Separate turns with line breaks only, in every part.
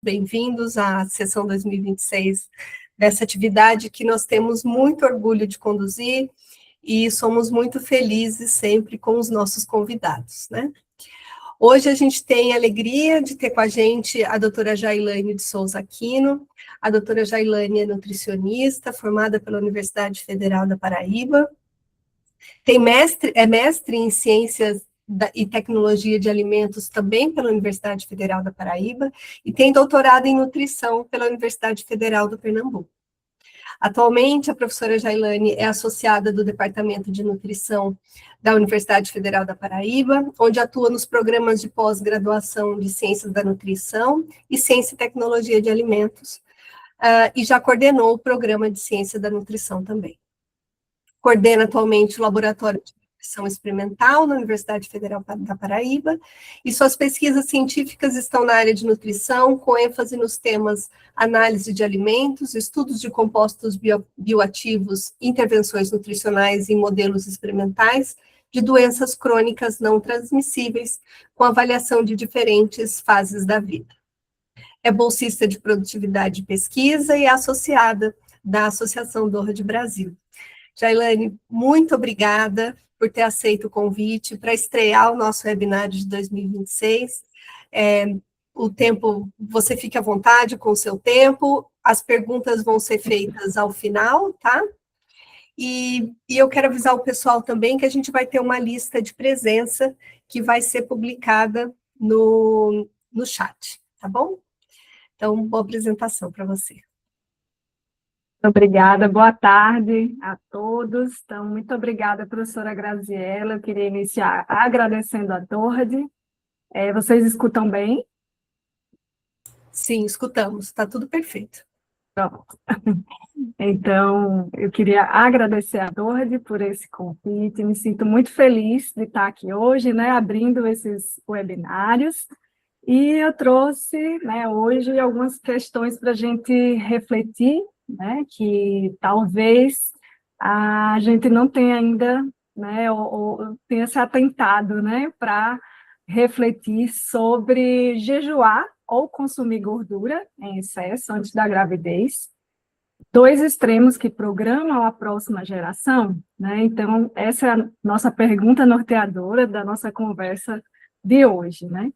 bem-vindos à sessão 2026 dessa atividade que nós temos muito orgulho de conduzir e somos muito felizes sempre com os nossos convidados, né? Hoje a gente tem a alegria de ter com a gente a doutora Jailane de Souza Aquino. A doutora Jailane é nutricionista, formada pela Universidade Federal da Paraíba, é mestre em Ciências e Tecnologia de Alimentos também pela Universidade Federal da Paraíba e tem doutorado em Nutrição pela Universidade Federal do Pernambuco. Atualmente, a professora Jailane é associada do Departamento de Nutrição da Universidade Federal da Paraíba, onde atua nos programas de pós-graduação de Ciências da Nutrição e Ciência e Tecnologia de Alimentos, e já coordenou o programa de Ciência da Nutrição também. Coordena atualmente o Laboratório de Nutrição Experimental na Universidade Federal da Paraíba, e suas pesquisas científicas estão na área de nutrição, com ênfase nos temas análise de alimentos, estudos de compostos bioativos, intervenções nutricionais em modelos experimentais de doenças crônicas não transmissíveis, com avaliação de diferentes fases da vida. É bolsista de produtividade e pesquisa e é associada da Associação Doha de Brasil. Jailane, muito obrigada por ter aceito o convite para estrear o nosso webinário de 2026. O tempo, você fique à vontade com o seu tempo, as perguntas vão ser feitas ao final, tá? E eu quero avisar o pessoal também que a gente vai ter uma lista de presença que vai ser publicada no chat, tá bom? Então, boa apresentação para você.
Obrigada, boa tarde a todos. Então, muito obrigada, professora Graziela. Eu queria iniciar agradecendo a Torde. Vocês escutam bem?
Sim, escutamos, está tudo perfeito.
Pronto. Então, eu queria agradecer a Torde por esse convite. Me sinto muito feliz de estar aqui hoje, né, abrindo esses webinários. E eu trouxe, né, hoje algumas questões para a gente refletir, né, que talvez a gente não tenha ainda, né, ou tenha se atentado, né, para refletir sobre jejuar ou consumir gordura em excesso antes da gravidez, dois extremos que programam a próxima geração, né? Então, essa é a nossa pergunta norteadora da nossa conversa de hoje, né?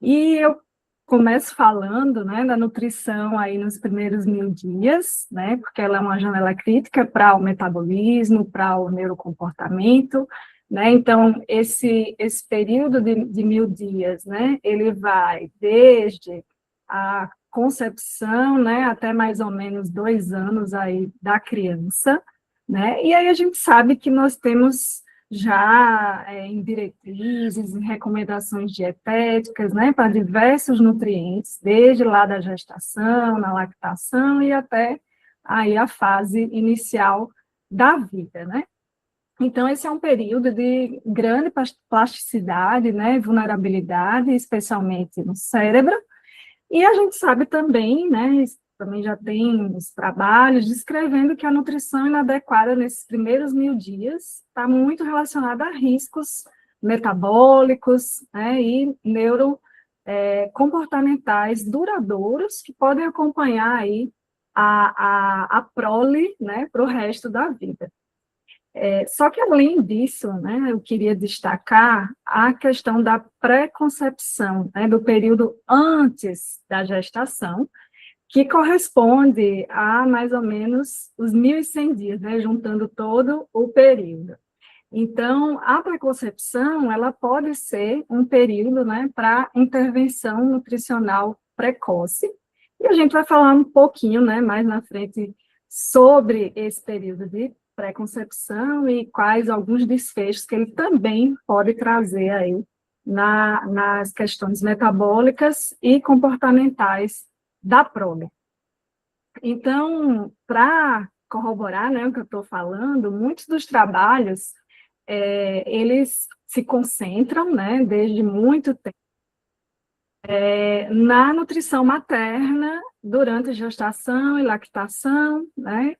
E eu começo falando, né, da nutrição aí nos primeiros 1000 dias, né, porque ela é uma janela crítica para o metabolismo, para o neurocomportamento, né, então esse período de 1000 dias, né, ele vai desde a concepção, né, até mais ou menos 2 anos aí da criança, né, e aí a gente sabe que nós temos já em diretrizes, em recomendações dietéticas, né, para diversos nutrientes, desde lá da gestação, na lactação e até aí a fase inicial da vida, né. Então, esse é um período de grande plasticidade, né, vulnerabilidade, especialmente no cérebro, e a gente sabe também, né, também já tem os trabalhos descrevendo que a nutrição inadequada nesses primeiros 1000 dias está muito relacionada a riscos metabólicos, né, e neurocomportamentais duradouros que podem acompanhar aí a prole, né, para o resto da vida. Só que, além disso, né, eu queria destacar a questão da pré-concepção, né, do período antes da gestação, que corresponde a mais ou menos os 1.100 dias, né, juntando todo o período. Então, a pré-concepção, ela pode ser um período, né, para intervenção nutricional precoce, e a gente vai falar um pouquinho, né, mais na frente sobre esse período de pré-concepção e quais alguns desfechos que ele também pode trazer aí nas questões metabólicas e comportamentais da prole. Então, para corroborar, né, o que eu estou falando, muitos dos trabalhos, eles se concentram, né, desde muito tempo, na nutrição materna, durante a gestação e lactação, né,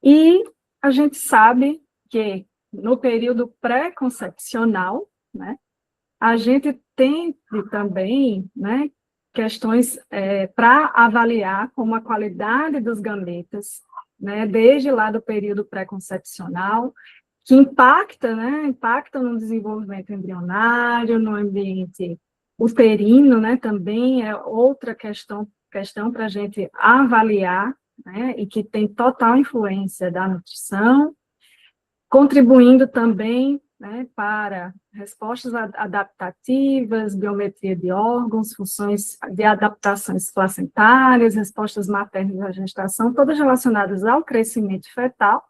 e a gente sabe que no período pré-concepcional, né, a gente tende também, né, questões para avaliar como a qualidade dos gametas, né, desde lá do período pré-concepcional, que impacta no desenvolvimento embrionário, no ambiente uterino, né, também é outra questão para a gente avaliar, né, e que tem total influência da nutrição, contribuindo também, né, para respostas adaptativas, biometria de órgãos, funções de adaptações placentárias, respostas maternas à gestação, todas relacionadas ao crescimento fetal,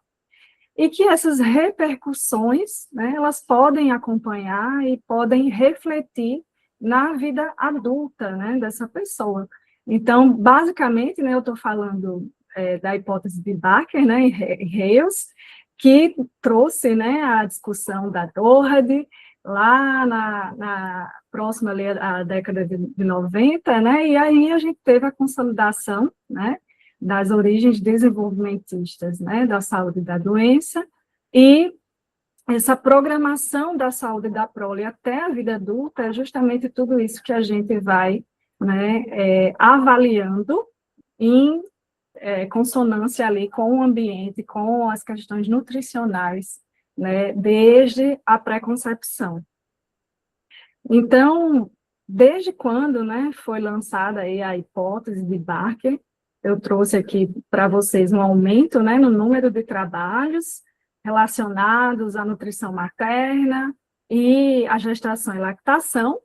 e que essas repercussões, né, elas podem acompanhar e podem refletir na vida adulta, né, dessa pessoa. Então, basicamente, né, eu estou falando da hipótese de Barker, né, e Hales, que trouxe, né, a discussão da Doherty, lá na próxima ali, à década de 90, né, e aí a gente teve a consolidação, né, das origens desenvolvimentistas, né, da saúde e da doença, e essa programação da saúde da prole até a vida adulta é justamente tudo isso que a gente vai, né, avaliando em consonância ali com o ambiente, com as questões nutricionais, né, desde a pré-concepção. Então, desde quando, né, foi lançada aí a hipótese de Barker, eu trouxe aqui para vocês um aumento, né, no número de trabalhos relacionados à nutrição materna e à gestação e lactação,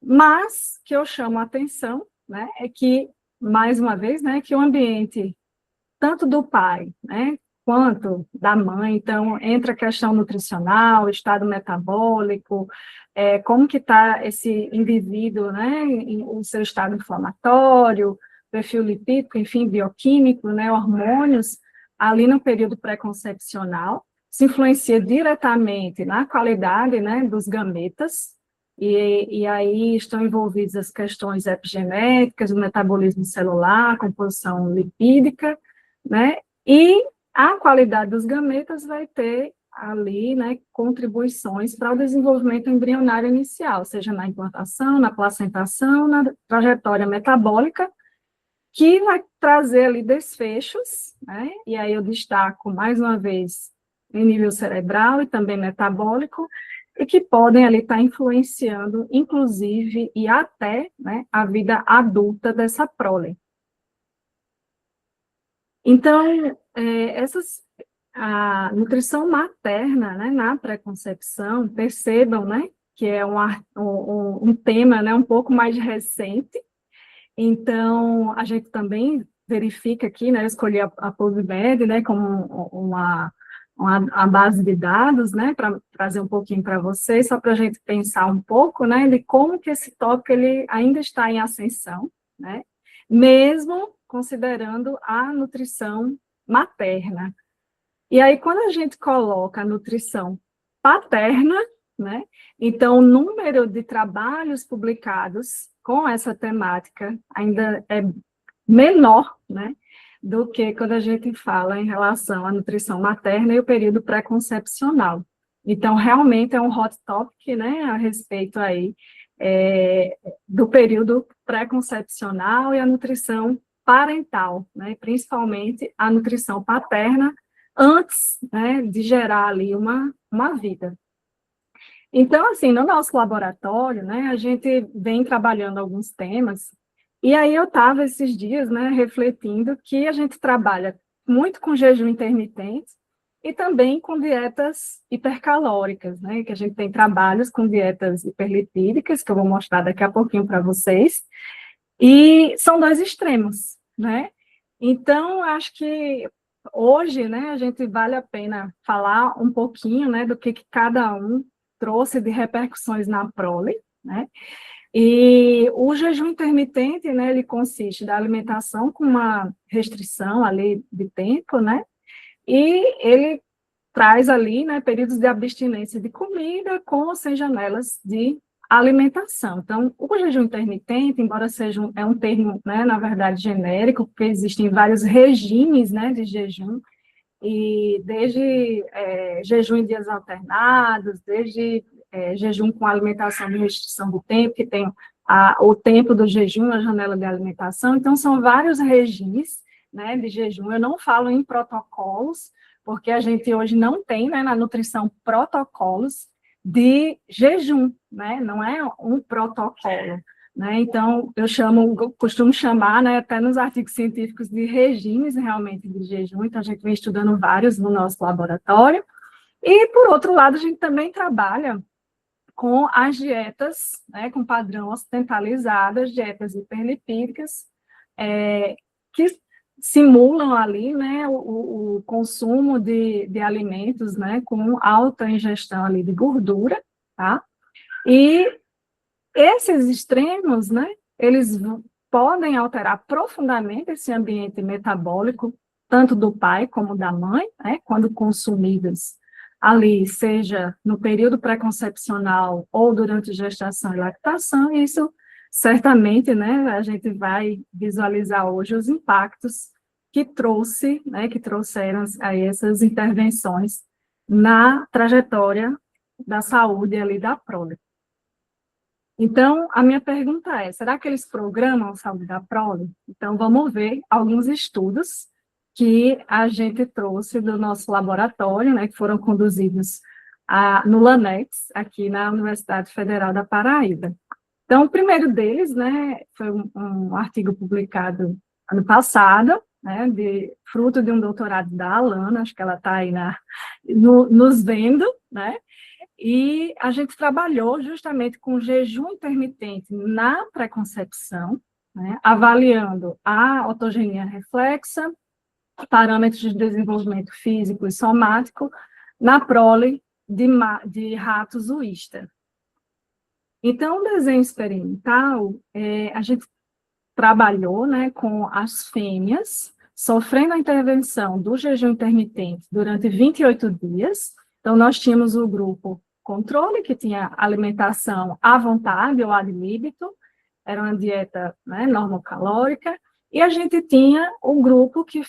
mas que eu chamo a atenção, né, é que, mais uma vez, né, que o ambiente, tanto do pai, né, quanto da mãe, então, entra a questão nutricional, estado metabólico, como que está esse indivíduo, né, o seu estado inflamatório, perfil lipídico, enfim, bioquímico, né, hormônios, ali no período pré-concepcional, se influencia diretamente na qualidade, né, dos gametas, e aí estão envolvidas as questões epigenéticas, o metabolismo celular, composição lipídica, né, e a qualidade dos gametas vai ter ali, né, contribuições para o desenvolvimento embrionário inicial, seja na implantação, na placentação, na trajetória metabólica, que vai trazer ali desfechos, né, e aí eu destaco mais uma vez em nível cerebral e também metabólico, e que podem ali estar influenciando, inclusive, e até, né, a vida adulta dessa prole. Então, a nutrição materna, né, na pré-concepção, percebam, né, que é um tema, né, um pouco mais recente. Então, a gente também verifica aqui, né, eu escolhi a PubMed, né, como uma base de dados, né, para trazer um pouquinho para vocês, só para a gente pensar um pouco, né, de como que esse tópico ele ainda está em ascensão, né, mesmo considerando a nutrição materna. E aí, quando a gente coloca a nutrição paterna, né, então o número de trabalhos publicados com essa temática ainda é menor, né, do que quando a gente fala em relação à nutrição materna e o período pré-concepcional. Então, realmente é um hot topic, né, a respeito aí do período pré-concepcional e a nutrição parental, né, principalmente a nutrição paterna, antes, né, de gerar ali uma vida. Então, assim, no nosso laboratório, né, a gente vem trabalhando alguns temas, e aí eu estava esses dias, né, refletindo que a gente trabalha muito com jejum intermitente e também com dietas hipercalóricas, né, que a gente tem trabalhos com dietas hiperlipídicas, que eu vou mostrar daqui a pouquinho para vocês, e são dois extremos, né? Então, acho que hoje, né, a gente vale a pena falar um pouquinho, né, do que cada um trouxe de repercussões na prole, né? E o jejum intermitente, né, ele consiste da alimentação com uma restrição ali de tempo, né? E ele traz ali, né, períodos de abstinência de comida com ou sem janelas de alimentação. Então, o jejum intermitente, embora seja um termo, né, na verdade, genérico, porque existem vários regimes, né, de jejum, e desde jejum em dias alternados, desde jejum com alimentação de restrição do tempo, que tem o tempo do jejum, a janela de alimentação. Então, são vários regimes, né, de jejum. Eu não falo em protocolos, porque a gente hoje não tem, né, na nutrição protocolos de jejum, né, não é um protocolo, né, então eu costumo chamar, né, até nos artigos científicos de regimes realmente de jejum, então a gente vem estudando vários no nosso laboratório, e por outro lado a gente também trabalha com as dietas, né, com padrão ocidentalizado, as dietas hiperlipídicas, que simulam ali, né, o consumo de alimentos, né, com alta ingestão ali de gordura, tá? E esses extremos, né, eles podem alterar profundamente esse ambiente metabólico, tanto do pai como da mãe, né, quando consumidos ali, seja no período pré-concepcional ou durante gestação e lactação, e isso certamente, né, a gente vai visualizar hoje os impactos que trouxeram aí essas intervenções na trajetória da saúde ali da prole. Então, a minha pergunta é, será que eles programam a saúde da prole? Então, vamos ver alguns estudos que a gente trouxe do nosso laboratório, né, que foram conduzidos no LANEX, aqui na Universidade Federal da Paraíba. Então, o primeiro deles, né, foi um artigo publicado ano passado, né, fruto de um doutorado da Alana, acho que ela está aí nos vendo, né, e a gente trabalhou justamente com jejum intermitente na pré-concepção, né, avaliando a autogenia reflexa, parâmetros de desenvolvimento físico e somático na prole de ratos Wista. Então, o desenho experimental, a gente trabalhou, né, com as fêmeas sofrendo a intervenção do jejum intermitente durante 28 dias. Então, nós tínhamos o grupo controle, que tinha alimentação à vontade ou ad libitum, era uma dieta, né, normocalórica, e a gente tinha o grupo que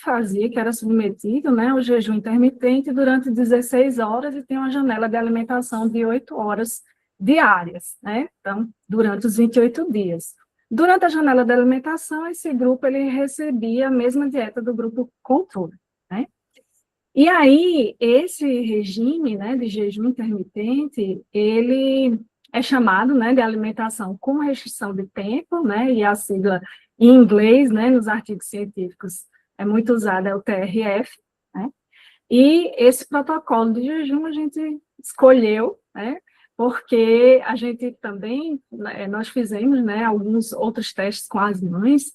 era submetido, né, ao jejum intermitente durante 16 horas e tem uma janela de alimentação de 8 horas diárias, né, então, durante os 28 dias. Durante a janela de alimentação, esse grupo ele recebia a mesma dieta do grupo controle, né? E aí, esse regime, né, de jejum intermitente, ele é chamado, né, de alimentação com restrição de tempo, né, e a sigla em inglês, né, nos artigos científicos é muito usada, é o TRF, né? E esse protocolo de jejum a gente escolheu, né, porque a gente também, nós fizemos, né, alguns outros testes com as mães,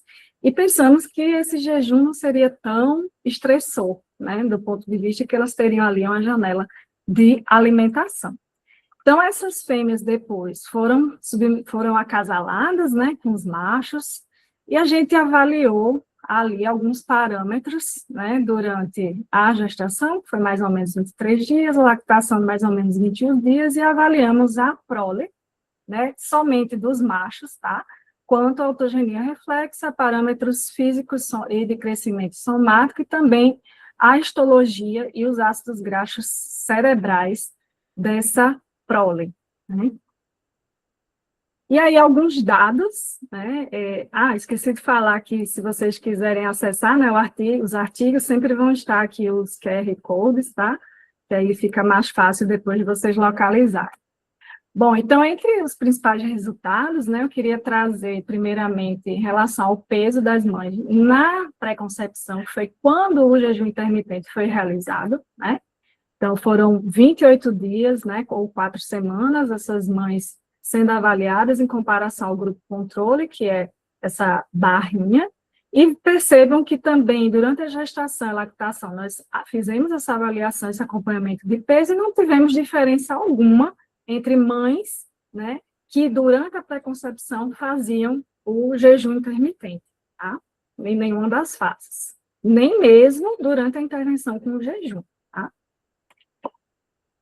e pensamos que esse jejum não seria tão estressor, né, do ponto de vista que elas teriam ali uma janela de alimentação. Então, essas fêmeas depois foram acasaladas, né, com os machos, e a gente avaliou ali alguns parâmetros, né, durante a gestação, que foi mais ou menos 23 dias, a lactação mais ou menos 21 dias, e avaliamos a prole, né, somente dos machos, tá? Quanto à autogenia reflexa, parâmetros físicos e de crescimento somático, e também a histologia e os ácidos graxos cerebrais dessa prole, né? E aí, alguns dados, né? Esqueci de falar que, se vocês quiserem acessar, né, os artigos sempre vão estar aqui, os QR Codes, tá? Que aí fica mais fácil depois de vocês localizarem. Bom, então, entre os principais resultados, né, eu queria trazer, primeiramente, em relação ao peso das mães na pré-concepção, que foi quando o jejum intermitente foi realizado, né? Então, foram 28 dias, né, ou 4 semanas, essas mães sendo avaliadas em comparação ao grupo controle, que é essa barrinha, e percebam que também, durante a gestação e lactação, nós fizemos essa avaliação, esse acompanhamento de peso, e não tivemos diferença alguma entre mães, né, que durante a pré-concepção faziam o jejum intermitente, tá? Em nenhuma das fases, nem mesmo durante a intervenção com o jejum, tá?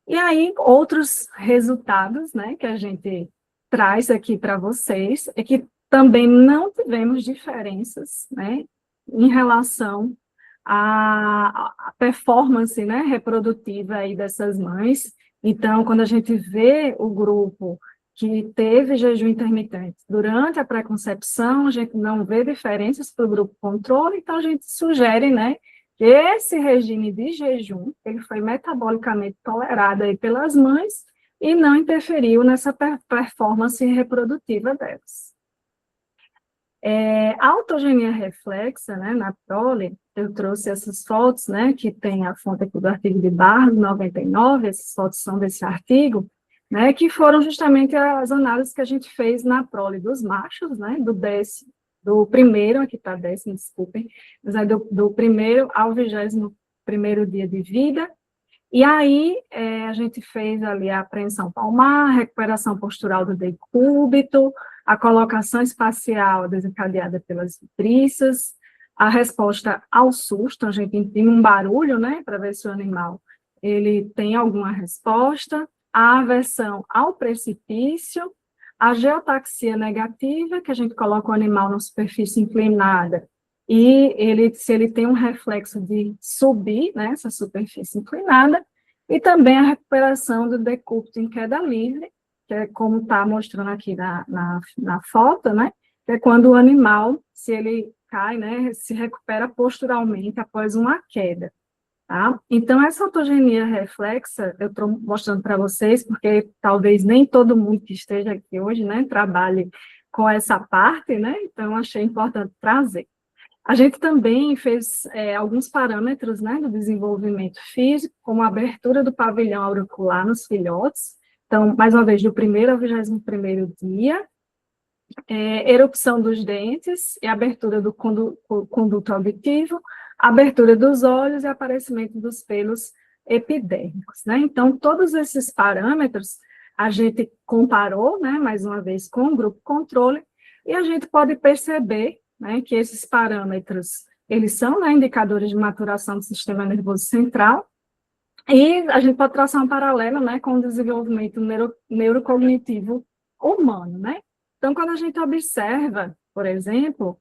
E aí, outros resultados, né, que a gente traz aqui para vocês, é que também não tivemos diferenças, né, em relação à performance, né, reprodutiva aí dessas mães. Então, quando a gente vê o grupo que teve jejum intermitente durante a pré-concepção, a gente não vê diferenças para o grupo controle, então a gente sugere, né, que esse regime de jejum, ele foi metabolicamente tolerado aí pelas mães e não interferiu nessa performance reprodutiva delas. A autogenia reflexa, né, na prole, eu trouxe essas fotos, né, que tem a fonte aqui do artigo de Barros, 99, essas fotos são desse artigo, né, que foram justamente as análises que a gente fez na prole dos machos, né, do primeiro, aqui está 10º, desculpem, mas é do primeiro ao 21º dia de vida, e aí a gente fez ali a apreensão palmar, a recuperação postural do decúbito, a colocação espacial desencadeada pelas vitriças, a resposta ao susto, a gente imprime um barulho, né, para ver se o animal ele tem alguma resposta, a aversão ao precipício, a geotaxia negativa, que a gente coloca o animal na superfície inclinada, e se ele tem um reflexo de subir, né, essa superfície inclinada, e também a recuperação do decúbito em queda livre, que é como está mostrando aqui na foto, né, que é quando o animal, se ele cai, né, se recupera posturalmente após uma queda. Tá? Então, essa autogenia reflexa, eu estou mostrando para vocês, porque talvez nem todo mundo que esteja aqui hoje, né, trabalhe com essa parte, né, então achei importante trazer. A gente também fez alguns parâmetros, né, do desenvolvimento físico, como a abertura do pavilhão auricular nos filhotes, então, mais uma vez, do 1º ao 21º dia, erupção dos dentes e abertura do conduto auditivo, abertura dos olhos e aparecimento dos pelos epidérmicos, né? Então, todos esses parâmetros a gente comparou, né, mais uma vez, com o grupo controle, e a gente pode perceber, né, que esses parâmetros, eles são, né, indicadores de maturação do sistema nervoso central, e a gente pode traçar um paralelo, né, com o desenvolvimento neurocognitivo humano, né? Então, quando a gente observa, por exemplo,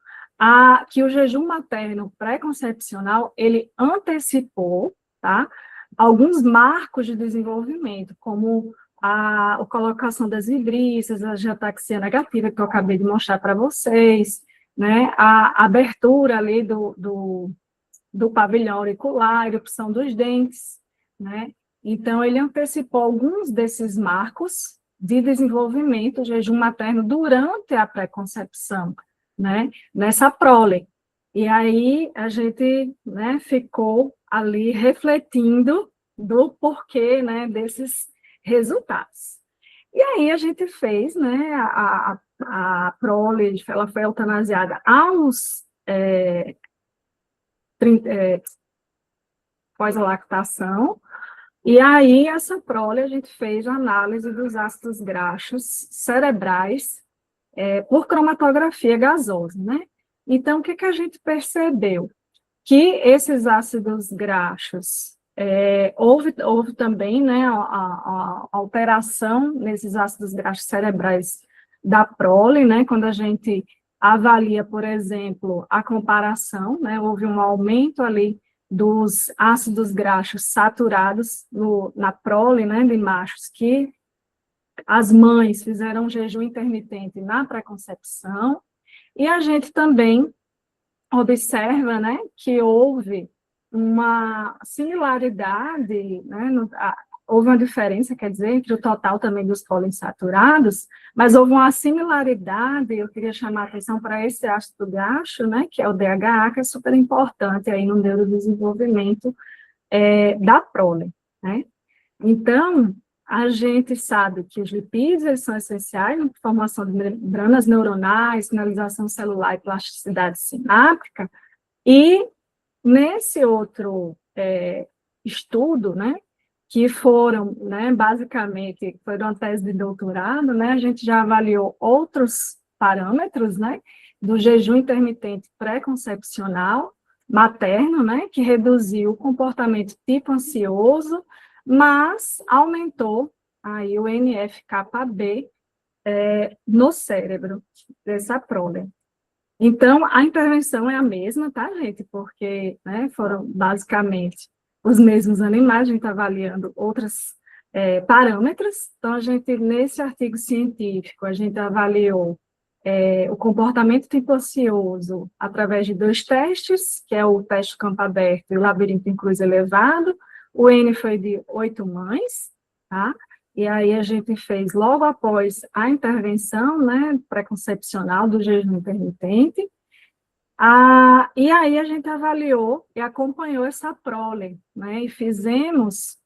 que o jejum materno pré-concepcional, ele antecipou, tá, alguns marcos de desenvolvimento, como a colocação das vibríceas, a geotaxia negativa, que eu acabei de mostrar para vocês, né, a abertura ali do pavilhão auricular, a erupção dos dentes, né? Então, ele antecipou alguns desses marcos de desenvolvimento do jejum materno durante a pré-concepção, né, nessa prole. E aí a gente, né, ficou ali refletindo do porquê, né, desses resultados. E aí a gente fez, né, a prole, ela foi eutanasiada aos após a lactação, e aí essa prole a gente fez a análise dos ácidos graxos cerebrais por cromatografia gasosa, né? Então, o que a gente percebeu? Que esses ácidos graxos, houve também, né, a alteração nesses ácidos graxos cerebrais da prole, né, quando a gente avalia, por exemplo, a comparação, né, houve um aumento ali dos ácidos graxos saturados na prole, né, de machos que as mães fizeram um jejum intermitente na pré-concepção, e a gente também observa, né, que houve uma similaridade, né, houve uma diferença, quer dizer, entre o total também dos poliinsaturados, mas houve uma similaridade, eu queria chamar a atenção para esse ácido graxo, né, que é o DHA, que é super importante aí no neurodesenvolvimento da prole, né. Então, a gente sabe que os lipídios eles são essenciais na formação de membranas neuronais, sinalização celular e plasticidade sináptica, e nesse outro estudo, né, que foram, né, basicamente, foi uma tese de doutorado, né, a gente já avaliou outros parâmetros, né, do jejum intermitente pré-concepcional materno, né, que reduziu o comportamento tipo ansioso, mas aumentou aí o NF-κB no cérebro dessa prole. Então, a intervenção é a mesma, tá, gente? Porque, né, foram basicamente os mesmos animais, a gente está avaliando outras parâmetros. Então, nesse artigo científico, a gente avaliou o comportamento tipo ansioso através de 2 testes, que é o teste campo aberto e o labirinto incluso elevado. O N foi de 8 mães, tá? E aí a gente fez logo após a intervenção, né, pré-concepcional do jejum intermitente. E aí a gente avaliou e acompanhou essa prole, né, e fizemos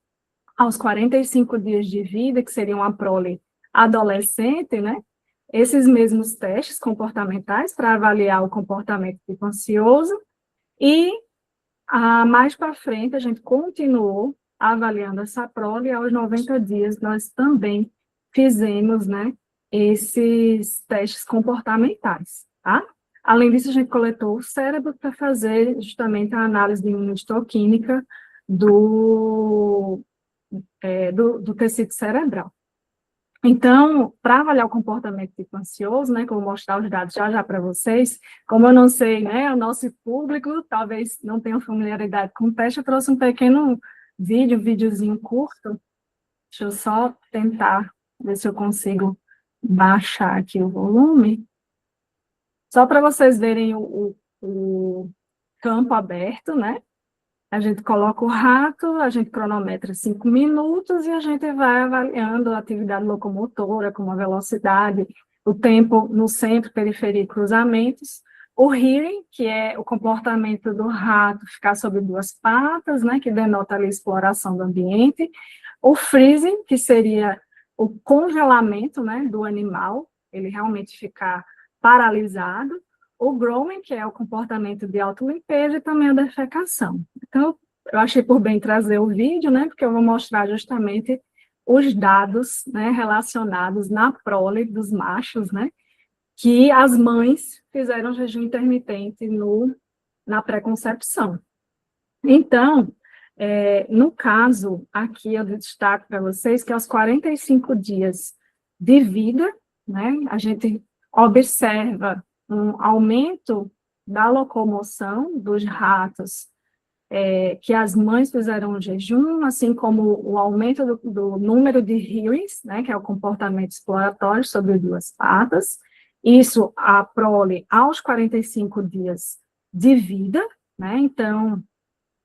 aos 45 dias de vida, que seria uma prole adolescente, né, esses mesmos testes comportamentais para avaliar o comportamento tipo ansioso, e mais para frente a gente continuou avaliando essa prole, e aos 90 dias nós também fizemos, né, esses testes comportamentais, tá? Além disso, a gente coletou o cérebro para fazer justamente a análise de imunistoquímica do tecido cerebral. Então, para avaliar o comportamento tipo ansioso, né, que eu vou mostrar os dados já já para vocês, como eu não sei, né, o nosso público talvez não tenha familiaridade com o teste, eu trouxe um pequeno videozinho curto. Deixa eu só tentar ver se eu consigo baixar aqui o volume, só para vocês verem o campo aberto, né? A gente coloca o rato, a gente cronometra 5 minutos e a gente vai avaliando a atividade locomotora, como a velocidade, o tempo no centro, periferia e cruzamentos. O hearing, que é o comportamento do rato ficar sobre 2 patas, né, que denota ali a exploração do ambiente. O freezing, que seria o congelamento, né, do animal, ele realmente ficar paralisado. O grooming, que é o comportamento de autolimpeza, e também a defecação. Então, eu achei por bem trazer o vídeo, né, porque eu vou mostrar justamente os dados, né, relacionados na prole dos machos, né, que as mães fizeram jejum intermitente na pré-concepção. Então, no caso, aqui eu destaco para vocês que aos 45 dias de vida, né, a gente observa um aumento da locomoção dos ratos, que as mães fizeram o jejum, assim como o aumento do número de hearings, né, que é o comportamento exploratório sobre 2 patas, isso a prole aos 45 dias de vida, né, então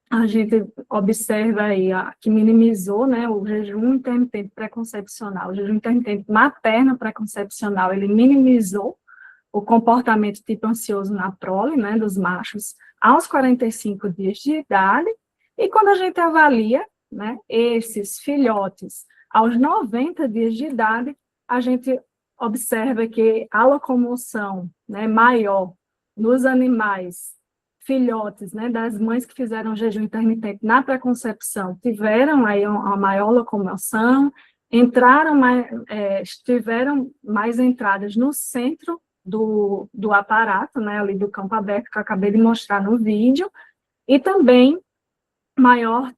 a gente observa aí que minimizou, né, o jejum intermitente pré-concepcional, o jejum intermitente materno pré-concepcional, ele minimizou o comportamento tipo ansioso na prole, né, dos machos, aos 45 dias de idade, e quando a gente avalia, né, esses filhotes aos 90 dias de idade, a gente observa que a locomoção, né, maior nos animais filhotes, né, das mães que fizeram jejum intermitente na pré-concepção, tiveram aí uma maior locomoção, tiveram mais entradas no centro do aparato, né, ali do campo aberto, que eu acabei de mostrar no vídeo, e também maior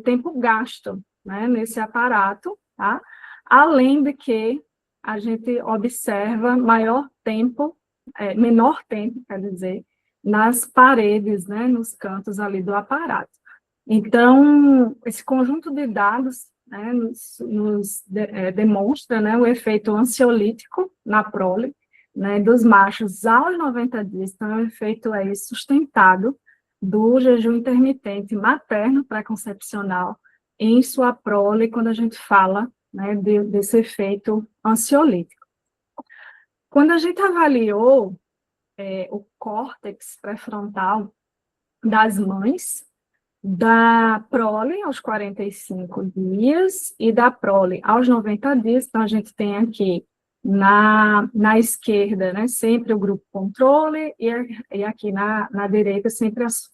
tempo gasto, né, nesse aparato, tá? Além de que a gente observa menor tempo, quer dizer, nas paredes, né, nos cantos ali do aparato. Então, esse conjunto de dados, né, demonstra, né, o efeito ansiolítico na prole, né, dos machos aos 90 dias, então é um efeito aí sustentado do jejum intermitente materno pré-concepcional em sua prole, quando a gente fala, né, desse efeito ansiolítico. Quando a gente avaliou o córtex pré-frontal das mães, da prole aos 45 dias e da prole aos 90 dias, então a gente tem aqui na esquerda, né, sempre o grupo controle, e aqui na direita sempre as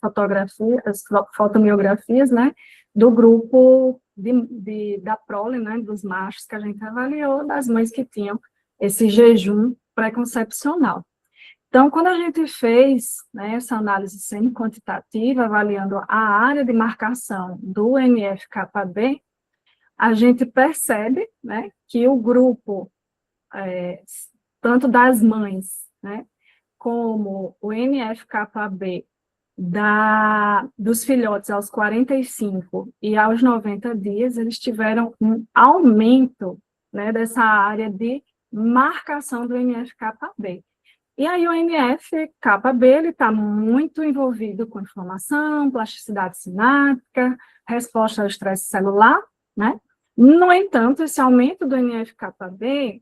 fotomiografias, né, do grupo da prole, né, dos machos que a gente avaliou, das mães que tinham esse jejum pré-concepcional. Então, quando a gente fez, né, essa análise semi-quantitativa, avaliando a área de marcação do NF-κB, a gente percebe, né, que o grupo, tanto das mães, né, como o NF-κB dos filhotes aos 45 e aos 90 dias, eles tiveram um aumento, né, dessa área de marcação do NF-κB. E aí o NF-κB está muito envolvido com inflamação, plasticidade sináptica, resposta ao estresse celular, né? No entanto, esse aumento do NF-κB,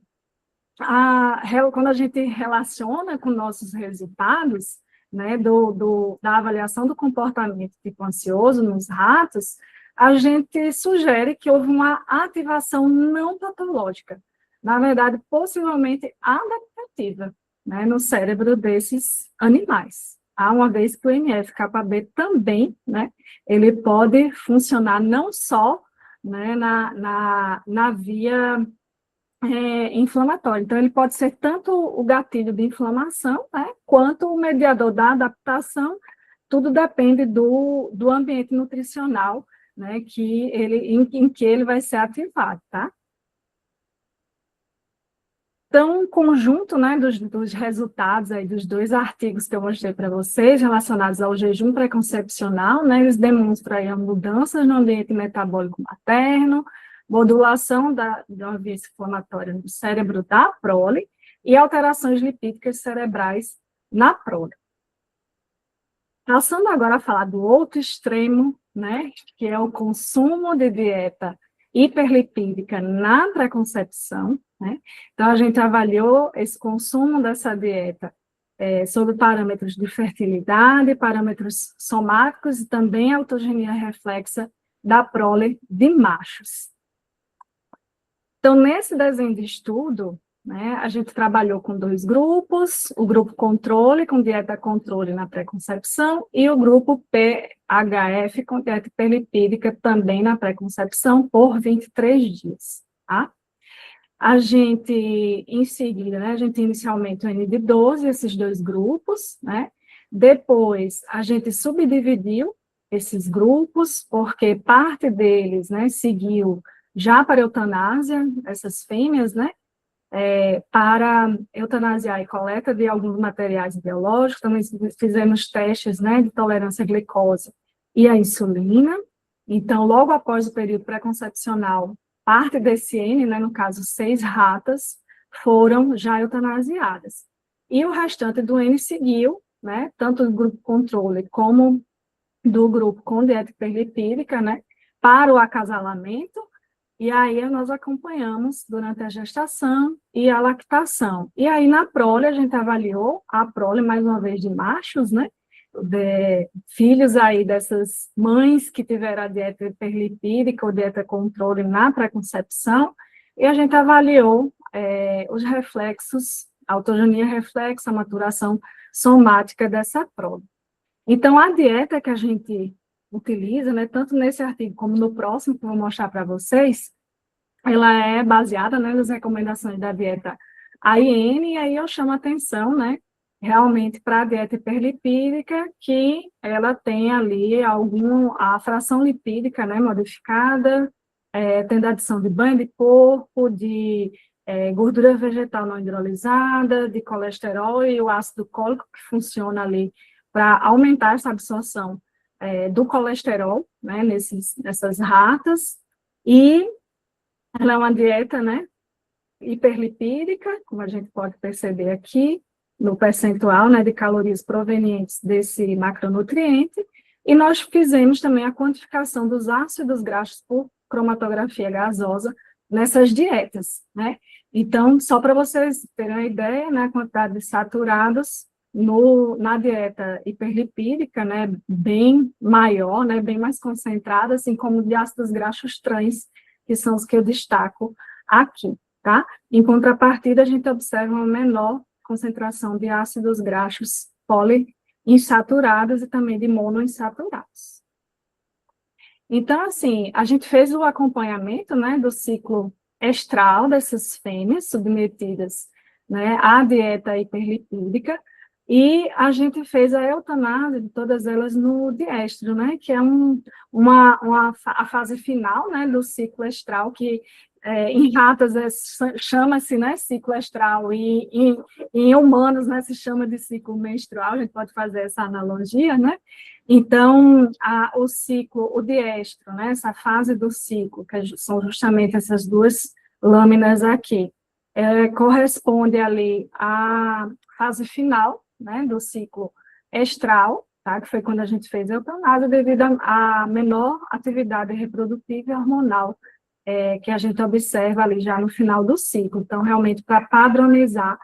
quando a gente relaciona com nossos resultados, né, da avaliação do comportamento tipo ansioso nos ratos, a gente sugere que houve uma ativação não patológica, na verdade, possivelmente adaptativa, né, no cérebro desses animais. Uma vez que o NF-κB também, né, ele pode funcionar não só, né, na via inflamatória. Então, ele pode ser tanto o gatilho de inflamação, né, quanto o mediador da adaptação, tudo depende do ambiente nutricional, né, em que ele vai ser ativado, tá? Então, um conjunto, né, dos resultados aí dos 2 artigos que eu mostrei para vocês, relacionados ao jejum pré-concepcional, né, eles demonstram aí a mudança no ambiente metabólico materno, modulação da via inflamatória no cérebro da prole e alterações lipídicas cerebrais na prole. Passando agora a falar do outro extremo, né, que é o consumo de dieta hiperlipídica na pré-concepção, né? Então, a gente avaliou esse consumo dessa dieta sobre parâmetros de fertilidade, parâmetros somáticos e também autogenia reflexa da prole de machos. Então, nesse desenho de estudo, né, a gente trabalhou com 2 grupos, o grupo controle, com dieta controle na pré-concepção, e o grupo PHF, com dieta hiperlipídica também na pré-concepção, por 23 dias, tá? A gente, em seguida, né, a gente inicialmente uniu de 12 esses 2 grupos, né? Depois, a gente subdividiu esses grupos, porque parte deles, né, seguiu já para eutanásia, essas fêmeas, né, para eutanasiar e coleta de alguns materiais biológicos, também fizemos testes, né, de tolerância à glicose e à insulina. Então, logo após o período pré-concepcional, parte desse N, né, no caso 6 ratas, foram já eutanasiadas. E o restante do N seguiu, né, tanto do grupo controle como do grupo com dieta hiperlipídica, né, para o acasalamento. E aí nós acompanhamos durante a gestação e a lactação. E aí na prole a gente avaliou a prole, mais uma vez, de machos, né? De filhos aí dessas mães que tiveram a dieta hiperlipídica ou dieta controle na pré-concepção, e a gente avaliou os reflexos, a autogenia reflexa, a maturação somática dessa prole. Então, a dieta que a gente utiliza, né, tanto nesse artigo como no próximo, que eu vou mostrar para vocês, ela é baseada, né, nas recomendações da dieta AIN, e aí eu chamo a atenção, né, realmente para a dieta hiperlipídica, que ela tem ali a fração lipídica, né, modificada, tendo adição de banho de porco, de gordura vegetal não hidrolisada, de colesterol e o ácido cólico, que funciona ali para aumentar essa absorção do colesterol, né, nessas ratas, e ela é uma dieta, né, hiperlipídica, como a gente pode perceber aqui, no percentual, né, de calorias provenientes desse macronutriente, e nós fizemos também a quantificação dos ácidos graxos por cromatografia gasosa nessas dietas, né. Então, só para vocês terem uma ideia, né, a quantidade de saturados na dieta hiperlipídica, né, bem maior, né, bem mais concentrada, assim como de ácidos graxos trans, que são os que eu destaco aqui, tá? Em contrapartida, a gente observa uma menor concentração de ácidos graxos poliinsaturados e também de monoinsaturados. Então, assim, a gente fez o acompanhamento, né, do ciclo estral dessas fêmeas submetidas, né, à dieta hiperlipídica, e a gente fez a eutanásia de todas elas no diéstero, né, que é a fase final, né, do ciclo estral, que em ratas chama-se, né, ciclo estral, e em humanos, né, se chama de ciclo menstrual, a gente pode fazer essa analogia, né? Então, o ciclo, o diestro, né, essa fase do ciclo, que são justamente essas duas lâminas aqui, corresponde ali à fase final, né, do ciclo estral, tá, que foi quando a gente fez a eutanásia, devido à menor atividade reprodutiva e hormonal que a gente observa ali já no final do ciclo. Então, realmente, para padronizar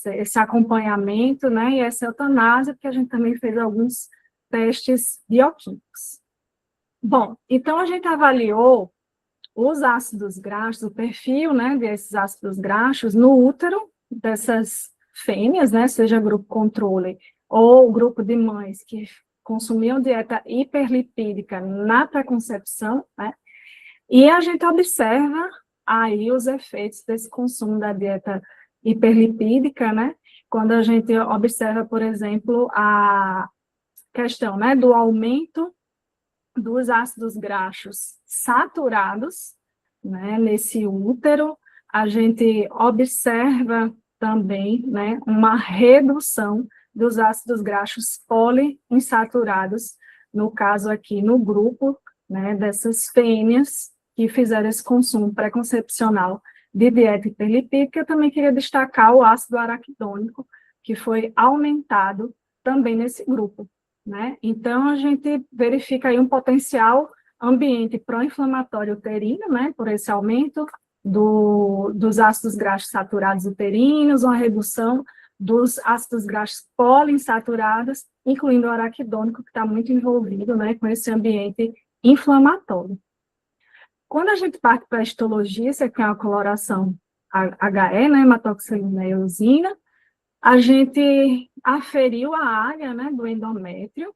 esse acompanhamento, né, e essa eutanásia, porque a gente também fez alguns testes bioquímicos. Bom, então a gente avaliou os ácidos graxos, o perfil, né, desses ácidos graxos no útero dessas fêmeas, né, seja grupo controle ou grupo de mães que consumiam dieta hiperlipídica na pré-concepção, né, e a gente observa aí os efeitos desse consumo da dieta hiperlipídica, né, quando a gente observa, por exemplo, a questão, né, do aumento dos ácidos graxos saturados, né, nesse útero, a gente observa também, né, uma redução dos ácidos graxos poliinsaturados, no caso aqui no grupo, né, dessas fêmeas que fizeram esse consumo pré-concepcional de dieta hiperlipídica. Eu também queria destacar o ácido araquidônico, que foi aumentado também nesse grupo, né? Então, a gente verifica aí um potencial ambiente pró-inflamatório uterino, né, por esse aumento dos ácidos graxos saturados uterinos, uma redução dos ácidos graxos poliinsaturados, incluindo o araquidônico, que está muito envolvido, né, com esse ambiente inflamatório. Quando a gente parte para a histologia, isso aqui é uma coloração HE, né, hematoxilina e eosina, a gente aferiu a área, né, do endométrio,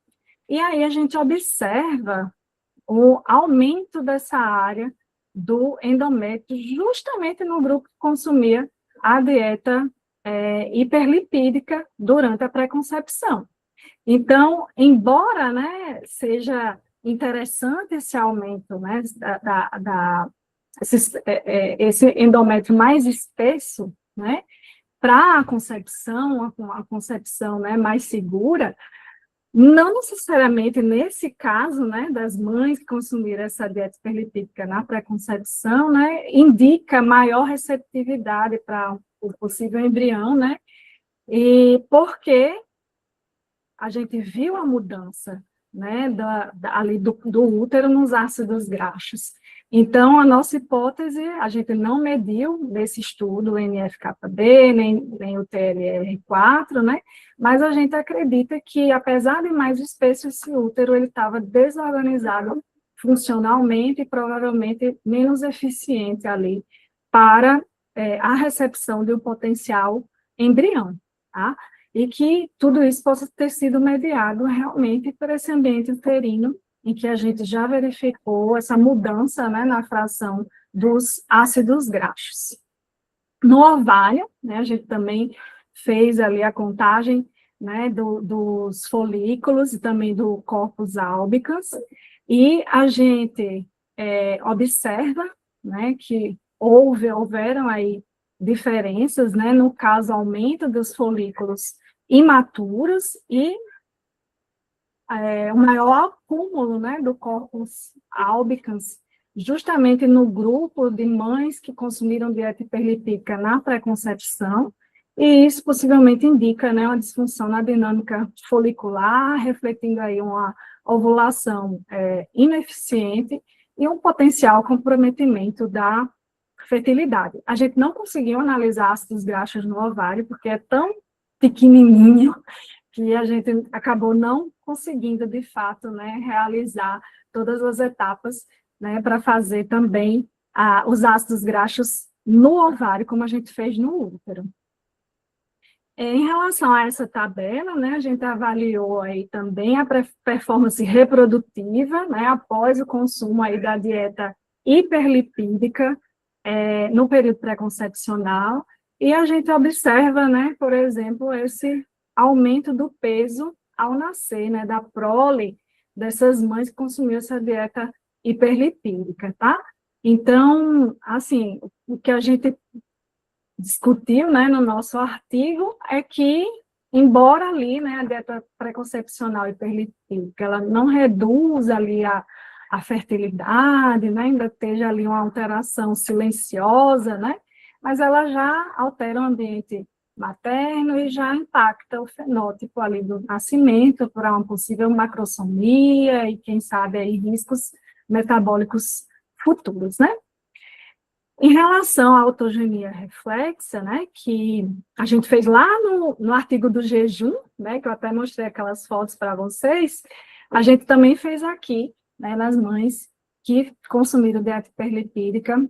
e aí a gente observa o aumento dessa área do endométrio, justamente no grupo que consumia a dieta hiperlipídica durante a pré-concepção. Então, embora, né, seja interessante esse aumento, né, esse endométrio mais espesso, né, para a concepção, né, mais segura, não necessariamente nesse caso, né, das mães que consumiram essa dieta hiperlipídica na pré-concepção, né, indica maior receptividade para o possível embrião, né, e porque a gente viu a mudança, né, ali do útero nos ácidos graxos. Então, a nossa hipótese, a gente não mediu nesse estudo o NF-κB, nem o TLR4, né, mas a gente acredita que, apesar de mais espesso, esse útero ele estava desorganizado funcionalmente e provavelmente menos eficiente ali para a recepção de um potencial embrião, tá? E que tudo isso possa ter sido mediado realmente por esse ambiente uterino, em que a gente já verificou essa mudança, né, na fração dos ácidos graxos. No ovário, né, a gente também fez ali a contagem, né, dos folículos e também do corpus albicans, e a gente observa, né, que houveram aí diferenças, né, no caso, aumento dos folículos imaturos e o maior acúmulo, né, do corpus albicans, justamente no grupo de mães que consumiram dieta hiperlipídica na pré-concepção, e isso possivelmente indica, né, uma disfunção na dinâmica folicular, refletindo aí uma ovulação ineficiente e um potencial comprometimento da fertilidade. A gente não conseguiu analisar ácidos graxos no ovário, porque é tão pequenininho que a gente acabou não conseguindo, de fato, né, realizar todas as etapas, né, para fazer também os ácidos graxos no ovário, como a gente fez no útero. Em relação a essa tabela, né, a gente avaliou aí também a performance reprodutiva, né, após o consumo aí da dieta hiperlipídica, no período pré-concepcional, e a gente observa, né, por exemplo, esse aumento do peso ao nascer, né, da prole dessas mães que consumiam essa dieta hiperlipídica, tá? Então, assim, o que a gente discutiu, né, no nosso artigo é que, embora ali, né, a dieta preconcepcional hiperlipídica, ela não reduz ali a fertilidade, né, ainda esteja ali uma alteração silenciosa, né, mas ela já altera o ambiente materno e já impacta o fenótipo ali do nascimento para uma possível macrosomia e, quem sabe, aí riscos metabólicos futuros, né? Em relação à autogenia reflexa, né, que a gente fez lá no artigo do jejum, né, que eu até mostrei aquelas fotos para vocês, a gente também fez aqui, né, nas mães que consumiram dieta hiperlipídica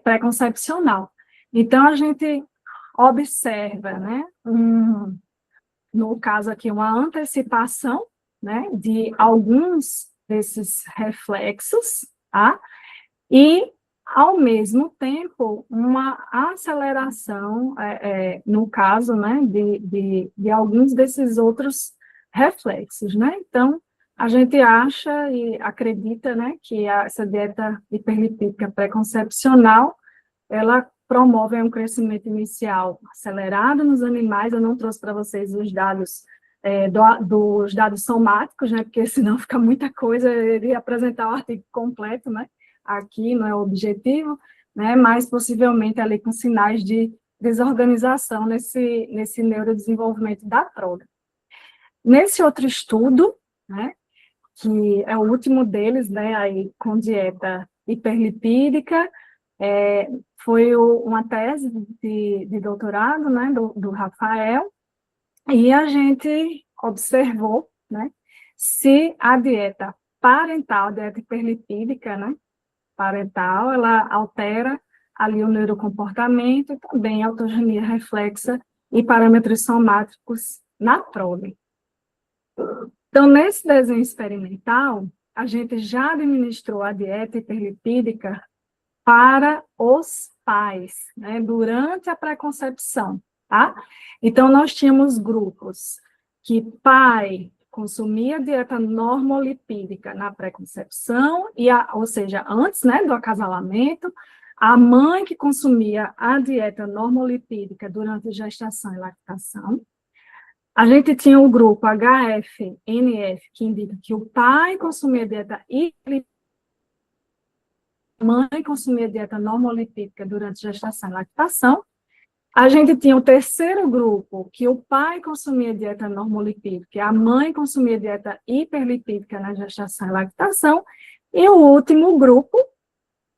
pré-concepcional. Então, a gente observa, né, no caso aqui, uma antecipação, né, de alguns desses reflexos, tá? E, ao mesmo tempo, uma aceleração, no caso, né, de alguns desses outros reflexos, né? Então, a gente acha e acredita, né, que essa dieta hiperlipídica pré-concepcional, ela promove um crescimento inicial acelerado nos animais. Eu não trouxe para vocês os dados dos dados somáticos, né, porque senão fica muita coisa, eu iria apresentar o artigo completo, né, aqui não é o objetivo, né, mas possivelmente ali com sinais de desorganização nesse neurodesenvolvimento da prole. Nesse outro estudo, né, que é o último deles, né, aí com dieta hiperlipídica, foi uma tese de doutorado, né, do Rafael, e a gente observou, né, se a dieta parental, a dieta hiperlipídica, né, parental, ela altera ali o neurocomportamento, também a autogenia reflexa e parâmetros somáticos na prole. Então, nesse desenho experimental, a gente já administrou a dieta hiperlipídica para os pais, né, durante a pré-concepção, tá? Então, nós tínhamos grupos que pai consumia dieta normolipídica na pré-concepção, ou seja, antes, né, do acasalamento, a mãe que consumia a dieta normolipídica durante a gestação e lactação. A gente tinha o grupo HF-NF, que indica que o pai consumia dieta hiperlipídica, a mãe consumia dieta normolipídica durante a gestação e lactação. A gente tinha o terceiro grupo, que o pai consumia dieta normolipídica, e a mãe consumia dieta hiperlipídica na gestação e lactação. E o último grupo,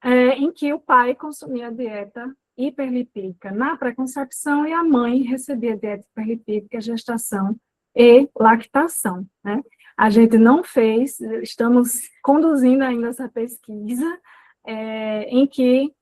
em que o pai consumia dieta hiperlipídica na pré-concepção e a mãe recebia dieta hiperlipídica, gestação e lactação, né? A gente não fez, estamos conduzindo ainda essa pesquisa, em que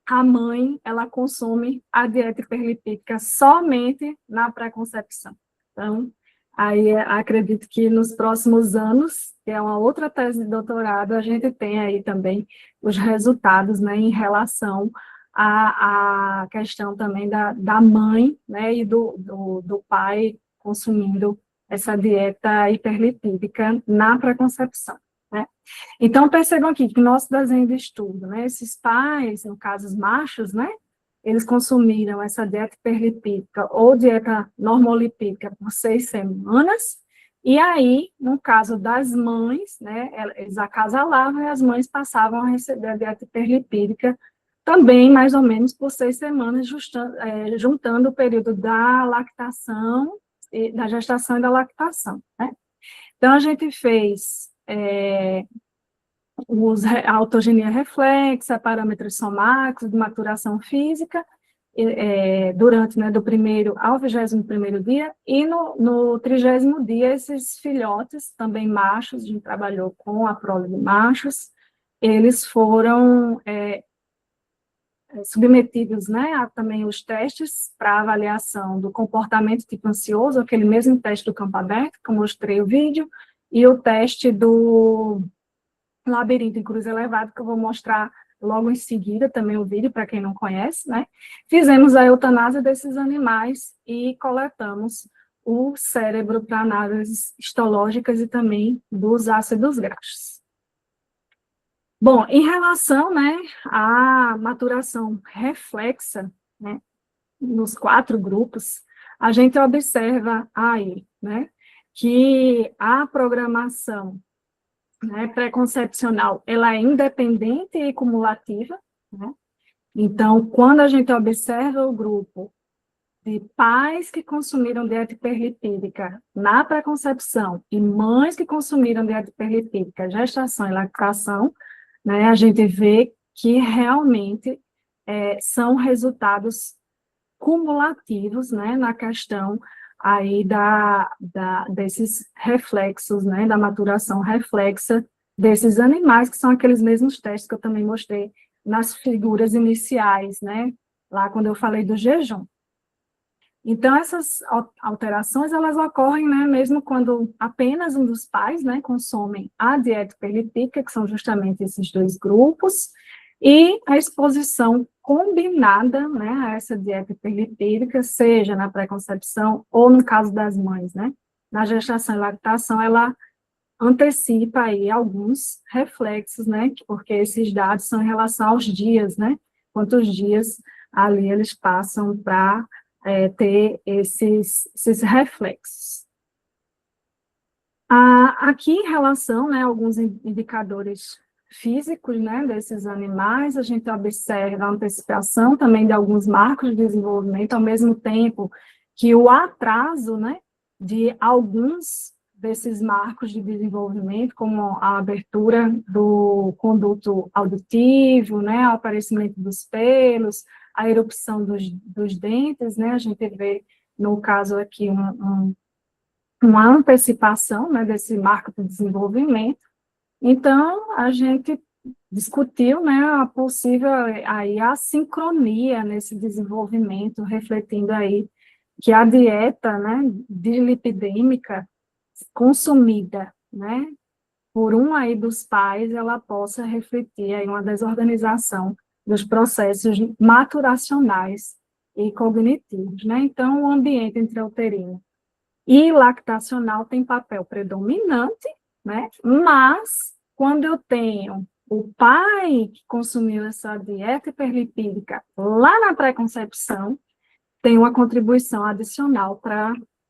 a mãe, ela consome a dieta hiperlipídica somente na pré-concepção. Então, aí acredito que nos próximos anos, que é uma outra tese de doutorado, a gente tem aí também os resultados, né, em relação à questão também da mãe, né, e do pai consumindo essa dieta hiperlipídica na pré-concepção, né? Então, percebam aqui que no nosso desenho de estudo, né, esses pais, no caso os machos, né, eles consumiram essa dieta hiperlipídica ou dieta normolipídica por 6 semanas, e aí, no caso das mães, né, eles acasalavam e as mães passavam a receber a dieta hiperlipídica também, mais ou menos, por 6 semanas, juntando o período da lactação, da gestação e da lactação, né? Então, a gente fez a autogenia reflexa, parâmetros somáticos, de maturação física, durante, né, do primeiro ao 21º dia, e no 30º dia, esses filhotes, também machos, a gente trabalhou com a prole de machos, eles foram submetidos, né, a também os testes para avaliação do comportamento tipo ansioso, aquele mesmo teste do campo aberto, que eu mostrei o vídeo, e o teste do labirinto em cruz elevado, que eu vou mostrar logo em seguida também o vídeo, para quem não conhece, né? Fizemos a eutanásia desses animais e coletamos o cérebro para análises histológicas e também dos ácidos graxos. Bom, em relação, né, à maturação reflexa, né, nos 4 grupos, a gente observa aí, né, que a programação, né, pré-concepcional, ela é independente e cumulativa, né? Então, quando a gente observa o grupo de pais que consumiram dieta hiperlipídica na pré-concepção e mães que consumiram dieta hiperlipídica, gestação e lactação, né, a gente vê que realmente são resultados cumulativos, né, na questão aí desses reflexos, né, da maturação reflexa desses animais, que são aqueles mesmos testes que eu também mostrei nas figuras iniciais, né, lá quando eu falei do jejum. Então, essas alterações, elas ocorrem, né, mesmo quando apenas um dos pais, né, consomem a dieta hiperlipídica, que são justamente esses 2 grupos, e a exposição combinada, né, a essa dieta hiperlipídica, seja na pré-concepção ou no caso das mães, né, na gestação e lactação, ela antecipa aí alguns reflexos, né, porque esses dados são em relação aos dias, né, quantos dias ali eles passam para ter esses reflexos. Aqui, em relação, né, a alguns indicadores físicos, né, desses animais, a gente observa a antecipação também de alguns marcos de desenvolvimento, ao mesmo tempo que o atraso, né, de alguns desses marcos de desenvolvimento, como a abertura do conduto auditivo, né, o aparecimento dos pelos, a erupção dos dentes, né, a gente vê, no caso aqui, uma antecipação, né, desse marco de desenvolvimento. Então, a gente discutiu, né, a possível aí assincronia nesse desenvolvimento, refletindo aí que a dieta, né, dislipidêmica consumida, né, por um aí dos pais, ela possa refletir aí uma desorganização dos processos maturacionais e cognitivos, né? Então, o ambiente intrauterino e lactacional tem papel predominante, né? Mas, quando eu tenho o pai que consumiu essa dieta hiperlipídica lá na pré-concepção, tem uma contribuição adicional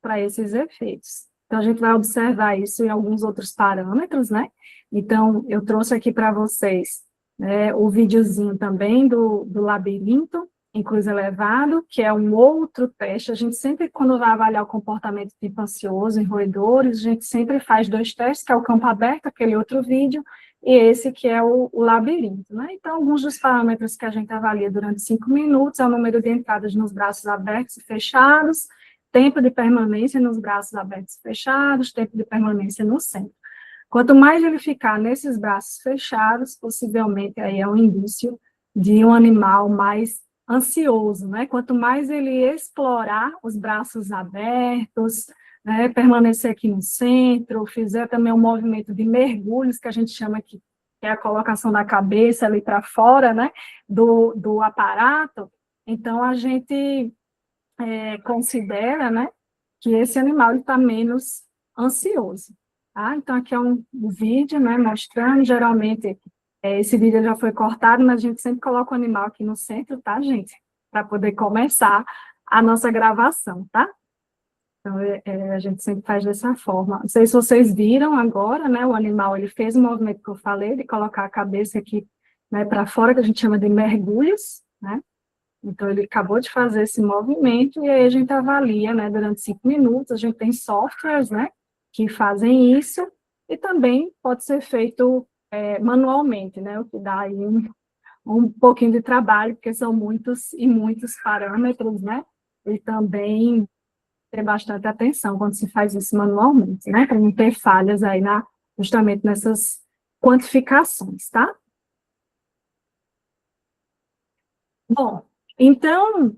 para esses efeitos. Então, a gente vai observar isso em alguns outros parâmetros, né? Então, eu trouxe aqui para vocês, né, o videozinho também do labirinto em cruz elevado, que é um outro teste. A gente sempre, quando vai avaliar o comportamento tipo ansioso em roedores, a gente sempre faz 2 testes, que é o campo aberto, aquele outro vídeo, e esse que é o labirinto, né? Então, alguns dos parâmetros que a gente avalia durante 5 minutos é o número de entradas nos braços abertos e fechados, tempo de permanência nos braços abertos e fechados, tempo de permanência no centro. Quanto mais ele ficar nesses braços fechados, possivelmente aí é um indício de um animal mais ansioso, né? Quanto mais ele explorar os braços abertos, né, permanecer aqui no centro, fizer também um movimento de mergulhos, que a gente chama aqui, que é a colocação da cabeça ali para fora, né, do aparato, então a gente considera, né, que esse animal está menos ansioso. Tá? Então, aqui é um vídeo, né, mostrando, geralmente, esse vídeo já foi cortado, mas a gente sempre coloca o animal aqui no centro, tá, gente? Para poder começar a nossa gravação, tá? Então, a gente sempre faz dessa forma. Não sei se vocês viram agora, né, o animal, ele fez o movimento que eu falei, de colocar a cabeça aqui, né, para fora, que a gente chama de mergulhos, né? Então, ele acabou de fazer esse movimento, e aí a gente avalia, né, durante 5 minutos, a gente tem softwares, né, que fazem isso, e também pode ser feito manualmente, né, o que dá aí um pouquinho de trabalho, porque são muitos e muitos parâmetros, né, e também ter bastante atenção quando se faz isso manualmente, né, para não ter falhas aí justamente nessas quantificações, tá? Bom, então,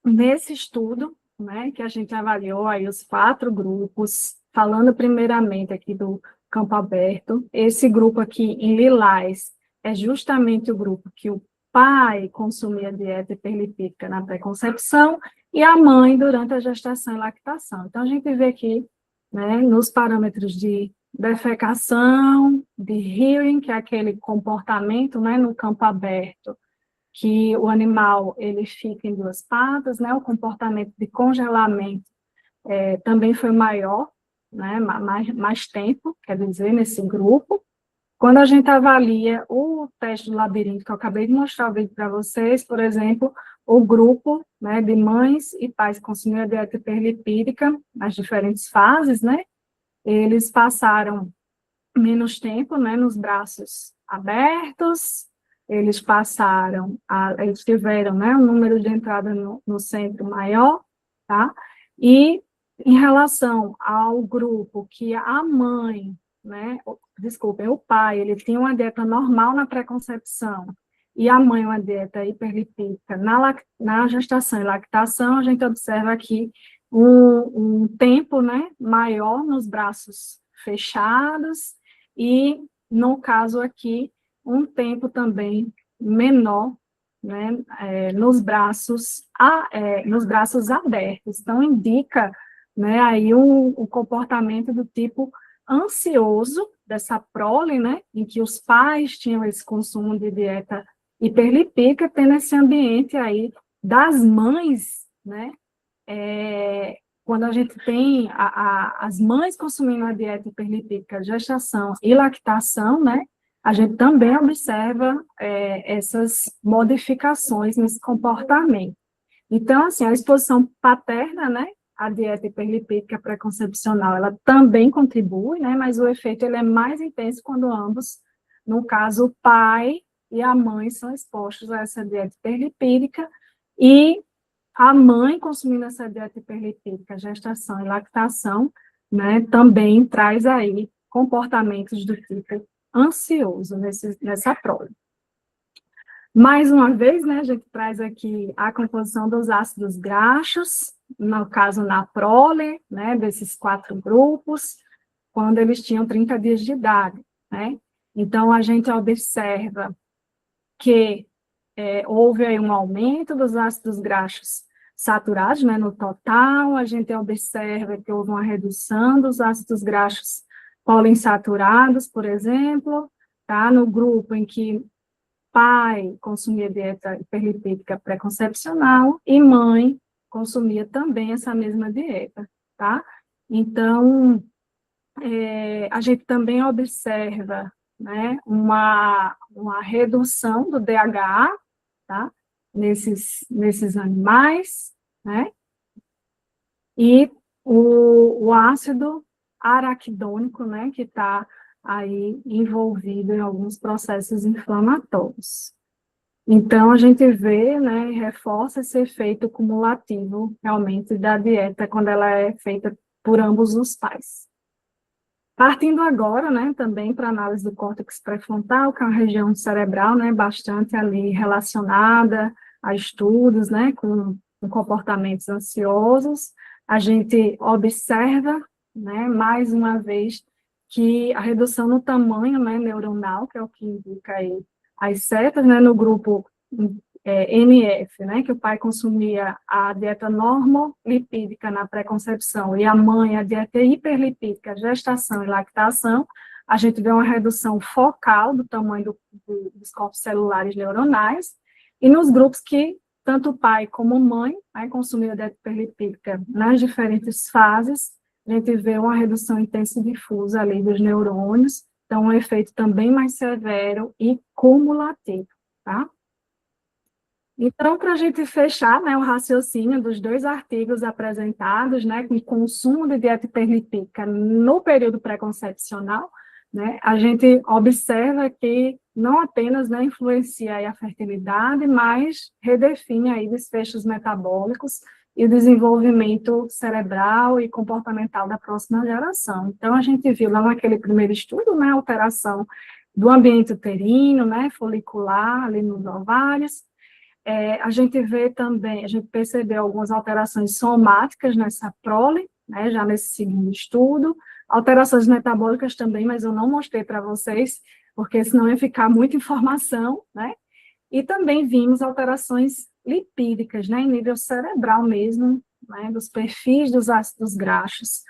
nesse estudo, né, que a gente avaliou aí os 4 grupos, falando primeiramente aqui do campo aberto, esse grupo aqui em lilás é justamente o grupo que o pai consumia dieta hiperlipídica na pré-concepção e a mãe durante a gestação e lactação. Então, a gente vê aqui, né, nos parâmetros de defecação, de hearing, que é aquele comportamento, né, no campo aberto, que o animal ele fica em duas patas, né, o comportamento de congelamento também foi maior, né, mais tempo, quer dizer, nesse grupo. Quando a gente avalia o teste do labirinto, que eu acabei de mostrar o vídeo para vocês, por exemplo, o grupo, né, de mães e pais que consumiam a dieta hiperlipídica, nas diferentes fases, né, eles passaram menos tempo, né, nos braços abertos, eles eles tiveram, né, um número de entrada no centro maior, tá? E em relação ao grupo que a mãe, né, desculpem, o pai, ele tinha uma dieta normal na pré-concepção e a mãe uma dieta hiperlipídica na gestação e lactação, a gente observa aqui um tempo, né, maior nos braços fechados e, no caso aqui, um tempo também menor, né, nos braços abertos. Então, indica, né, aí um comportamento do tipo ansioso dessa prole, né, em que os pais tinham esse consumo de dieta hiperlipídica, tendo esse ambiente aí das mães, né, quando a gente tem as mães consumindo a dieta hiperlipídica, gestação e lactação, né, a gente também observa essas modificações nesse comportamento. Então, assim, a exposição paterna, né, à dieta hiperlipídica pré-concepcional, ela também contribui, né, mas o efeito ele é mais intenso quando ambos, no caso, o pai e a mãe são expostos a essa dieta hiperlipídica e a mãe consumindo essa dieta hiperlipídica, gestação e lactação, né, também traz aí comportamentos do tipo ansioso nessa prole. Mais uma vez, né, a gente traz aqui a composição dos ácidos graxos, no caso na prole, né, desses 4 grupos, quando eles tinham 30 dias de idade, né. Então, a gente observa que houve aí um aumento dos ácidos graxos saturados, né, no total, a gente observa que houve uma redução dos ácidos graxos poliinsaturados, por exemplo, tá, no grupo em que pai consumia dieta hiperlipídica pré-concepcional e mãe consumia também essa mesma dieta, tá? Então, a gente também observa, né, uma redução do DHA, tá? Nesses animais, né? E o ácido araquidônico, né, que está aí envolvido em alguns processos inflamatórios. Então, a gente vê, né, reforça esse efeito cumulativo, realmente, da dieta, quando ela é feita por ambos os pais. Partindo agora, né, também para análise do córtex pré-frontal, que é uma região cerebral, né, bastante ali relacionada a estudos, né, com comportamentos ansiosos, a gente observa, né, mais uma vez, que a redução no tamanho, né, neuronal, que é o que indica aí as setas, né, no grupo NF, né, que o pai consumia a dieta normolipídica na pré-concepção e a mãe a dieta hiperlipídica, gestação e lactação, a gente vê uma redução focal do tamanho dos corpos celulares neuronais, e nos grupos que tanto o pai como a mãe, né, consumiam a dieta hiperlipídica nas diferentes fases, a gente vê uma redução intensa e difusa ali dos neurônios, então um efeito também mais severo e cumulativo, tá? Então, para a gente fechar, né, o raciocínio dos 2 artigos apresentados, né, com consumo de dieta hiperlipídica no período pré-concepcional, né, a gente observa que não apenas, né, influencia aí a fertilidade, mas redefine aí desfechos metabólicos e o desenvolvimento cerebral e comportamental da próxima geração. Então, a gente viu lá naquele primeiro estudo, né, a alteração do ambiente uterino, né, folicular, ali nos ovários. A gente vê também, a gente percebeu algumas alterações somáticas nessa prole, né, já nesse segundo estudo, alterações metabólicas também, mas eu não mostrei para vocês, porque senão ia ficar muita informação, né, e também vimos alterações lipídicas, né, em nível cerebral mesmo, né, dos perfis dos ácidos graxos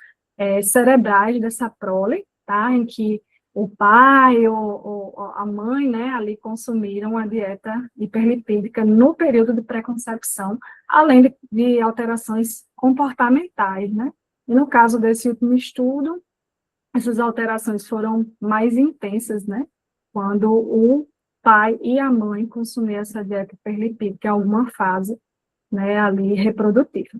cerebrais dessa prole, tá, em que o pai ou a mãe, né, ali consumiram a dieta hiperlipídica no período de pré-concepção, além de alterações comportamentais, né? E no caso desse último estudo, essas alterações foram mais intensas, né? Quando o pai e a mãe consumiam essa dieta hiperlipídica em alguma fase, né, ali reprodutiva.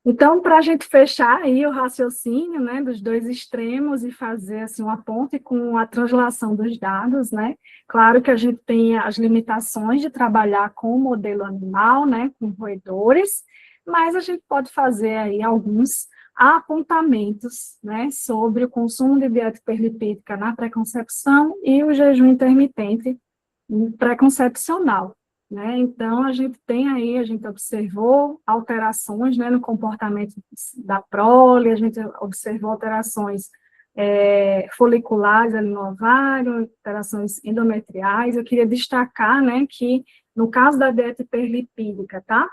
Então, para a gente fechar aí o raciocínio, né, dos dois extremos e fazer assim uma ponte com a translação dos dados, né? Claro que a gente tem as limitações de trabalhar com o modelo animal, né, com roedores, mas a gente pode fazer aí alguns apontamentos, né, sobre o consumo de dieta hiperlipídica na pré-concepção e o jejum intermitente pré-concepcional. Né? Então, a gente tem aí, a gente observou alterações, né, no comportamento da prole, a gente observou alterações foliculares ali no ovário, alterações endometriais. Eu queria destacar, né, que no caso da dieta hiperlipídica, tá?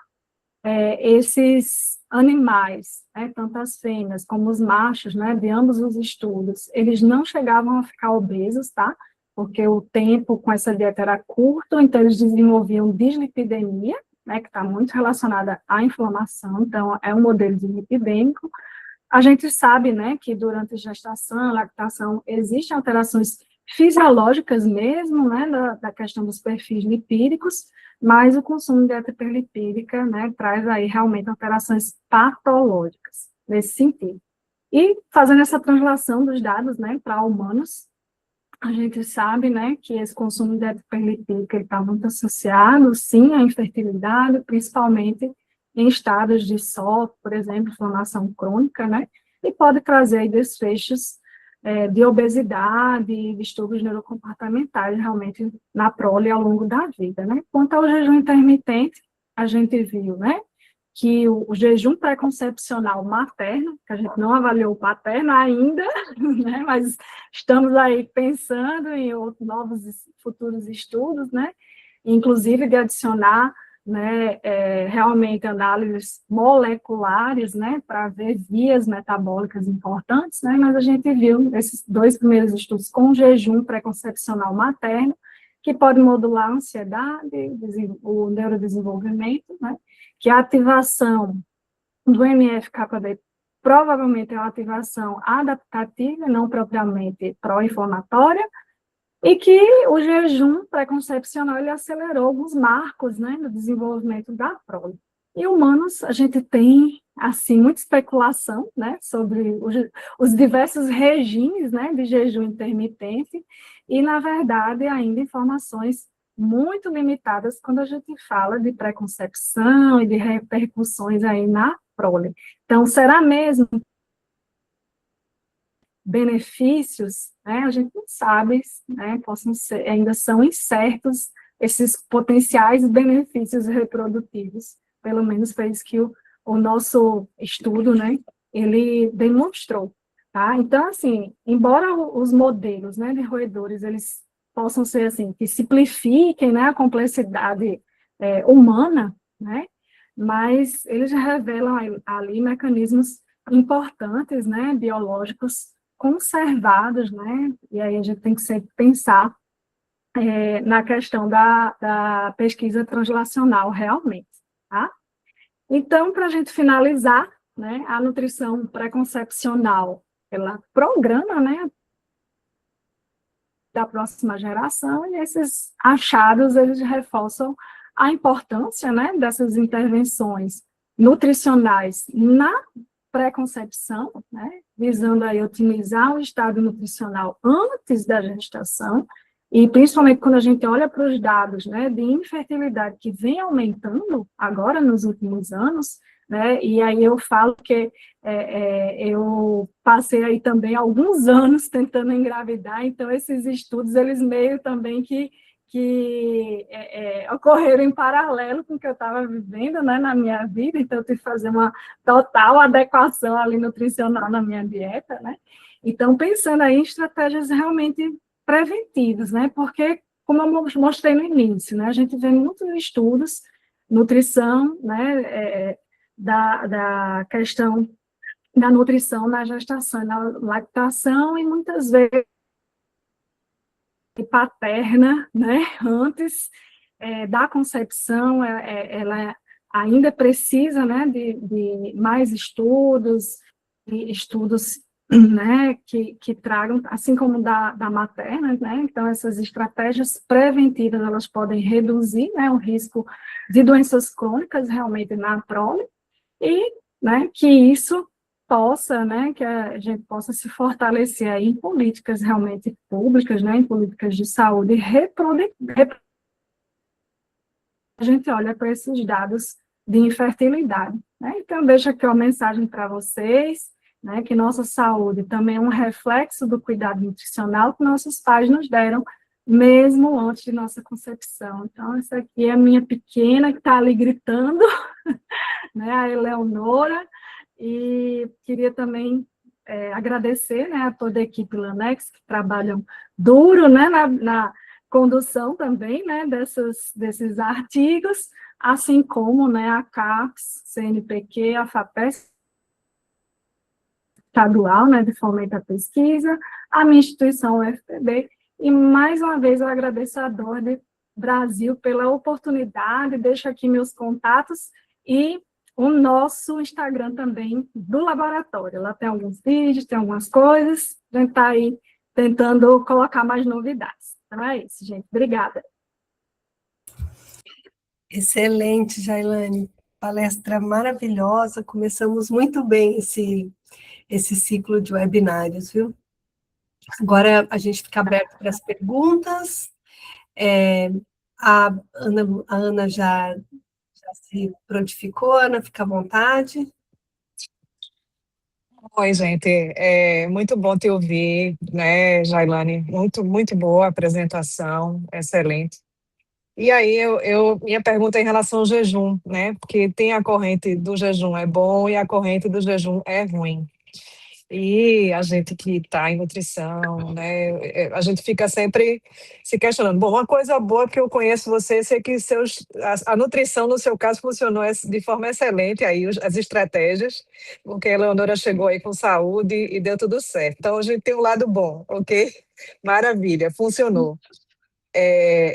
Esses animais, né, tanto as fêmeas como os machos, né, de ambos os estudos, eles não chegavam a ficar obesos, tá? Porque o tempo com essa dieta era curto, então eles desenvolviam dislipidemia, né, que está muito relacionada à inflamação, então é um modelo dislipidêmico. A gente sabe, né, que durante a gestação, lactação, existem alterações fisiológicas mesmo, né, da questão dos perfis lipídicos, mas o consumo de dieta hiperlipídica, né, traz aí realmente alterações patológicas nesse sentido. E fazendo essa translação dos dados, né, para humanos, a gente sabe, né, que esse consumo de dieta hiperlipídica está muito associado, sim, à infertilidade, principalmente em estados de SOP, por exemplo, inflamação crônica, né, e pode trazer aí desfechos de obesidade, distúrbios neurocomportamentais, realmente, na prole ao longo da vida, né. Quanto ao jejum intermitente, a gente viu, né, que o jejum pré-concepcional materno, que a gente não avaliou o paterno ainda, né, mas estamos aí pensando em novos futuros estudos, né, inclusive de adicionar, né, realmente análises moleculares, né, para ver vias metabólicas importantes, né, mas a gente viu nesses 2 primeiros estudos com jejum pré-concepcional materno, que pode modular a ansiedade, o neurodesenvolvimento, né, que a ativação do NF-κB provavelmente é uma ativação adaptativa, não propriamente pró-inflamatória, e que o jejum pré-concepcional ele acelerou alguns marcos, né, no desenvolvimento da prole. E humanos, a gente tem, assim, muita especulação, né, sobre os diversos regimes, né, de jejum intermitente, e, na verdade, ainda informações muito limitadas quando a gente fala de pré-concepção e de repercussões aí na prole. Então, será mesmo benefícios, né, a gente não sabe, né, possam ser, ainda são incertos esses potenciais benefícios reprodutivos, pelo menos foi isso que o nosso estudo, né, ele demonstrou, tá? Então, assim, embora os modelos, né, de roedores, eles possam ser, assim, que simplifiquem, né, a complexidade humana, né, mas eles revelam ali mecanismos importantes, né, biológicos conservados, né, e aí a gente tem que sempre pensar na questão da pesquisa translacional realmente, tá? Então, para a gente finalizar, né, a nutrição pré-concepcional, ela programa, né, da próxima geração, e esses achados, eles reforçam a importância, né, dessas intervenções nutricionais na pré-concepção, né, visando aí otimizar o estado nutricional antes da gestação, e principalmente quando a gente olha para os dados, né, de infertilidade que vem aumentando agora nos últimos anos, né, e aí eu falo que eu passei aí também alguns anos tentando engravidar, então esses estudos, eles meio também que ocorreram em paralelo com o que eu estava vivendo, né, na minha vida, então eu tive que fazer uma total adequação ali nutricional na minha dieta, né, então pensando aí em estratégias realmente preventivas, né, porque, como eu mostrei no início, né, a gente vê muitos estudos, nutrição, né, da questão da nutrição na gestação, na lactação, e muitas vezes paterna, né, antes da concepção, ela ainda precisa, né, de mais estudos, e estudos, né, que tragam, assim como da materna, né, então essas estratégias preventivas, elas podem reduzir, né, o risco de doenças crônicas realmente na prole, e, né, que isso possa, né, que a gente possa se fortalecer aí em políticas realmente públicas, né, em políticas de saúde reprodutiva. A gente olha para esses dados de infertilidade, né, então deixo aqui uma mensagem para vocês, né, que nossa saúde também é um reflexo do cuidado nutricional que nossos pais nos deram, mesmo antes de nossa concepção. Então, essa aqui é a minha pequena que está ali gritando, né, a Eleonora, e queria também agradecer, né, a toda a equipe Lanex, que trabalham duro, né, na condução também, né, desses artigos, assim como, né, a CAPES, CNPq, a FAPESP, estadual, né, de fomento à pesquisa, a minha instituição, o UFPB, e mais uma vez eu agradeço a Dorde Brasil pela oportunidade, deixo aqui meus contatos e o nosso Instagram também do laboratório. Lá tem alguns vídeos, tem algumas coisas, a gente está aí tentando colocar mais novidades. Então é isso, gente. Obrigada.
Excelente, Jailane. Palestra maravilhosa. Começamos muito bem esse ciclo de webinários, viu? Agora a gente fica aberto para as perguntas. A Ana já se prontificou. Ana, fica à vontade.
Oi, gente, é muito bom te ouvir, né, Jailane? Muito boa a apresentação, excelente. E aí, minha pergunta é em relação ao jejum, né? Porque tem a corrente do jejum é bom e a corrente do jejum é ruim. E a gente que está em nutrição, né, a gente fica sempre se questionando. Bom, uma coisa boa que eu conheço você é que a nutrição, no seu caso, funcionou de forma excelente, aí as estratégias, porque a Eleonora chegou aí com saúde e deu tudo certo. Então, a gente tem um lado bom, ok? Maravilha, funcionou.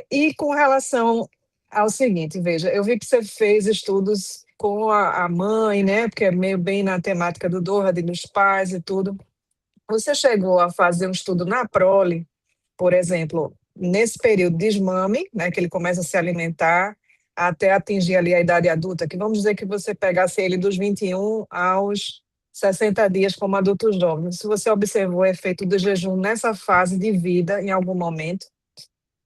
E com relação ao seguinte, veja, eu vi que você fez estudos com a mãe, né? Porque é meio bem na temática do DORAD, dos pais e tudo. Você chegou a fazer um estudo na prole, por exemplo, nesse período de desmame, né? Que ele começa a se alimentar até atingir ali a idade adulta, que vamos dizer que você pegasse ele dos 21 aos 60 dias como adulto jovem. Se você observou o efeito do jejum nessa fase de vida em algum momento,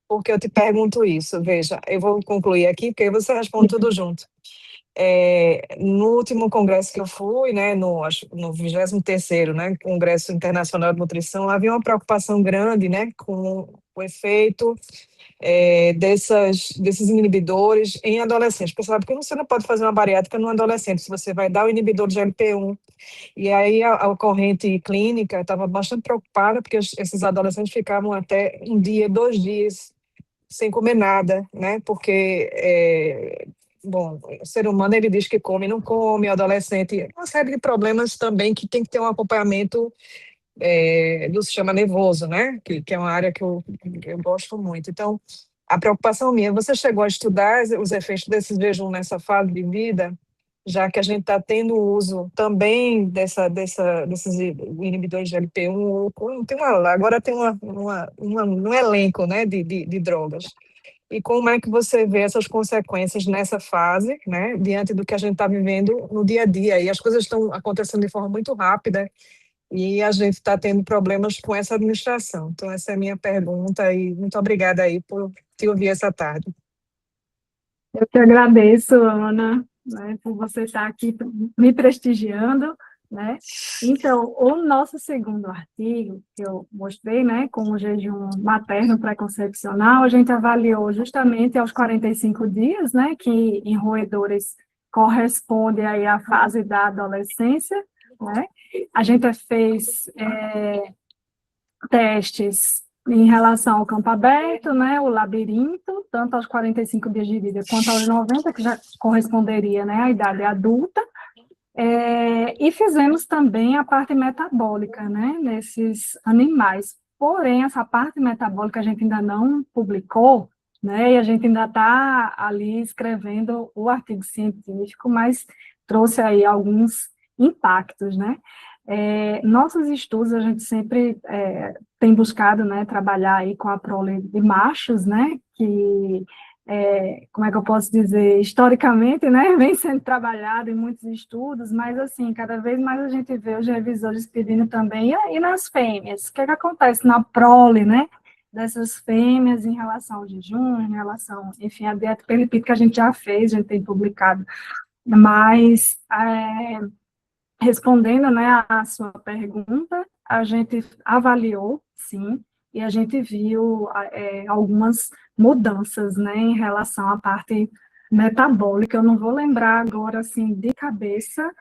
porque eu te pergunto isso, veja, eu vou concluir aqui, porque aí você responde tudo junto. No último congresso que eu fui, né, no 23º, né, Congresso Internacional de Nutrição, havia uma preocupação grande, né, com o efeito desses inibidores em adolescentes. Porque sabe que você não pode fazer uma bariátrica no adolescente, se você vai dar o inibidor de GLP-1. E aí a corrente clínica estava bastante preocupada, porque esses adolescentes ficavam até um dia, 2 dias, sem comer nada, né? Porque, bom, o ser humano, ele diz que come, não come, o adolescente, uma série de problemas também que tem que ter um acompanhamento do sistema nervoso, né? Que é uma área que eu gosto muito. Então, a preocupação minha, você chegou a estudar os efeitos desse jejum nessa fase de vida, já que a gente está tendo uso também desses inibidores de LP1, agora tem um elenco, né, de drogas. E como é que você vê essas consequências nessa fase, né, diante do que a gente está vivendo no dia a dia? E as coisas estão acontecendo de forma muito rápida e a gente está tendo problemas com essa administração. Então, essa é a minha pergunta e muito obrigada aí por te ouvir essa tarde.
Eu que agradeço, Ana, né, por você estar aqui me prestigiando, né? Então, o nosso segundo artigo, que eu mostrei, né, com o jejum materno pré-concepcional, a gente avaliou justamente aos 45 dias, né, que em roedores corresponde aí à fase da adolescência, né? A gente fez testes em relação ao campo aberto, né, o labirinto, tanto aos 45 dias de vida quanto aos 90, que já corresponderia, né, à idade adulta, e fizemos também a parte metabólica, né, nesses animais, porém, essa parte metabólica a gente ainda não publicou, né, e a gente ainda está ali escrevendo o artigo científico, mas trouxe aí alguns impactos, né. Nossos estudos, a gente sempre tem buscado, né, trabalhar aí com a prole de machos, né, que, como é que eu posso dizer, historicamente, né, vem sendo trabalhado em muitos estudos, mas, assim, cada vez mais a gente vê os revisores pedindo também, e aí nas fêmeas, o que é que acontece na prole, né, dessas fêmeas em relação ao jejum, em relação, enfim, a dieta perlipídica a gente já fez, a gente tem publicado, mas respondendo, né, a sua pergunta, a gente avaliou, sim, e a gente viu algumas mudanças, né, em relação à parte metabólica. Eu não vou lembrar agora, assim, de cabeça,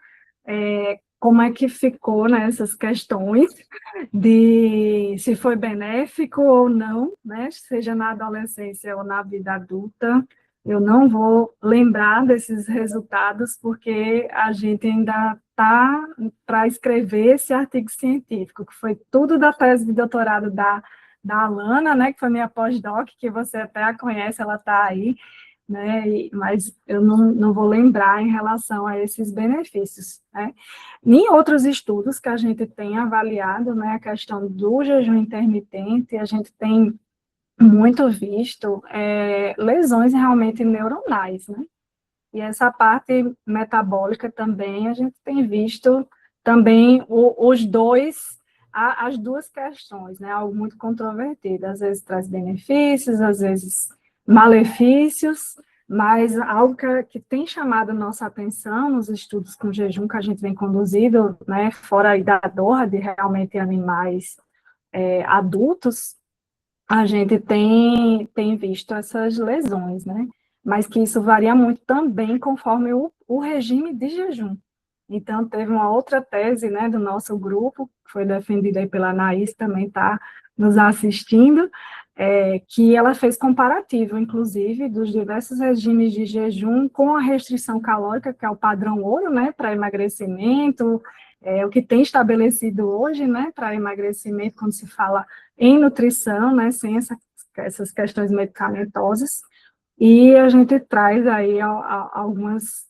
como é que ficou, né, essas questões de se foi benéfico ou não, né, seja na adolescência ou na vida adulta. Eu não vou lembrar desses resultados, porque a gente ainda está para escrever esse artigo científico, que foi tudo da tese de doutorado da Alana, né, que foi minha pós-doc, que você até a conhece, ela está aí, né, mas eu não vou lembrar em relação a esses benefícios, né. Em outros estudos que a gente tem avaliado, né, a questão do jejum intermitente, a gente tem muito visto lesões realmente neuronais, né? E essa parte metabólica também, a gente tem visto também as duas questões, né? Algo muito controvertido, às vezes traz benefícios, às vezes malefícios, mas algo que tem chamado a nossa atenção nos estudos com jejum que a gente vem conduzindo, né? Fora aí da dor de realmente animais adultos, a gente tem visto essas lesões, né? Mas que isso varia muito também conforme o regime de jejum. Então, teve uma outra tese, né, do nosso grupo, que foi defendida aí pela Anaís, também está nos assistindo, que ela fez comparativo, inclusive, dos diversos regimes de jejum com a restrição calórica, que é o padrão ouro, né, para emagrecimento, o que tem estabelecido hoje, né, para emagrecimento, quando se fala em nutrição, né, sem essas questões medicamentosas, e a gente traz aí algumas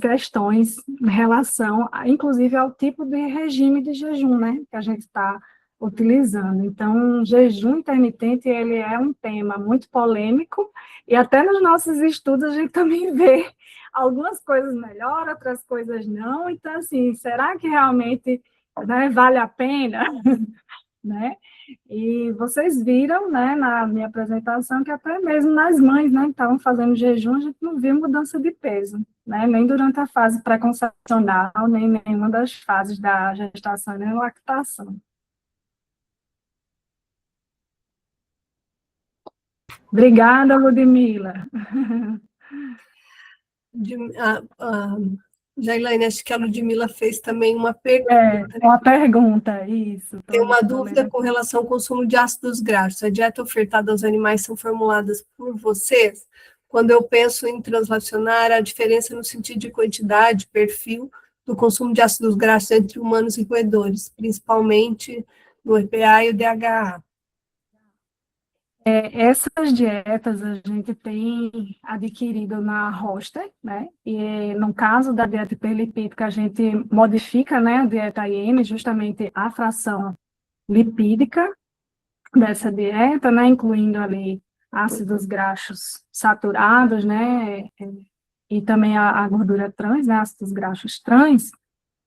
questões em relação, inclusive, ao tipo de regime de jejum, né, que a gente está utilizando. Então, o jejum intermitente, ele é um tema muito polêmico, e até nos nossos estudos a gente também vê algumas coisas melhor, outras coisas não. Então, assim, será que realmente, né, vale a pena? Né? E vocês viram, né, na minha apresentação, que até mesmo nas mães, né, que estavam fazendo jejum, a gente não viu mudança de peso, né, nem durante a fase pré-concepcional, nem nenhuma das fases da gestação e nem lactação. Obrigada, Ludmila.
Jailane, acho que a Ludmila fez também uma pergunta.
Uma pergunta, isso.
Tem uma dúvida com relação ao consumo de ácidos graxos. A dieta ofertada aos animais são formuladas por vocês? Quando eu penso em translacionar, a diferença no sentido de quantidade, perfil do consumo de ácidos graxos entre humanos e roedores, principalmente no EPA e o DHA.
Essas dietas a gente tem adquirido na Roster, né? E no caso da dieta hiperlipídica, a gente modifica, né, a dieta IM, justamente a fração lipídica dessa dieta, né, incluindo ali ácidos graxos saturados, né, e também a gordura trans, né, ácidos graxos trans.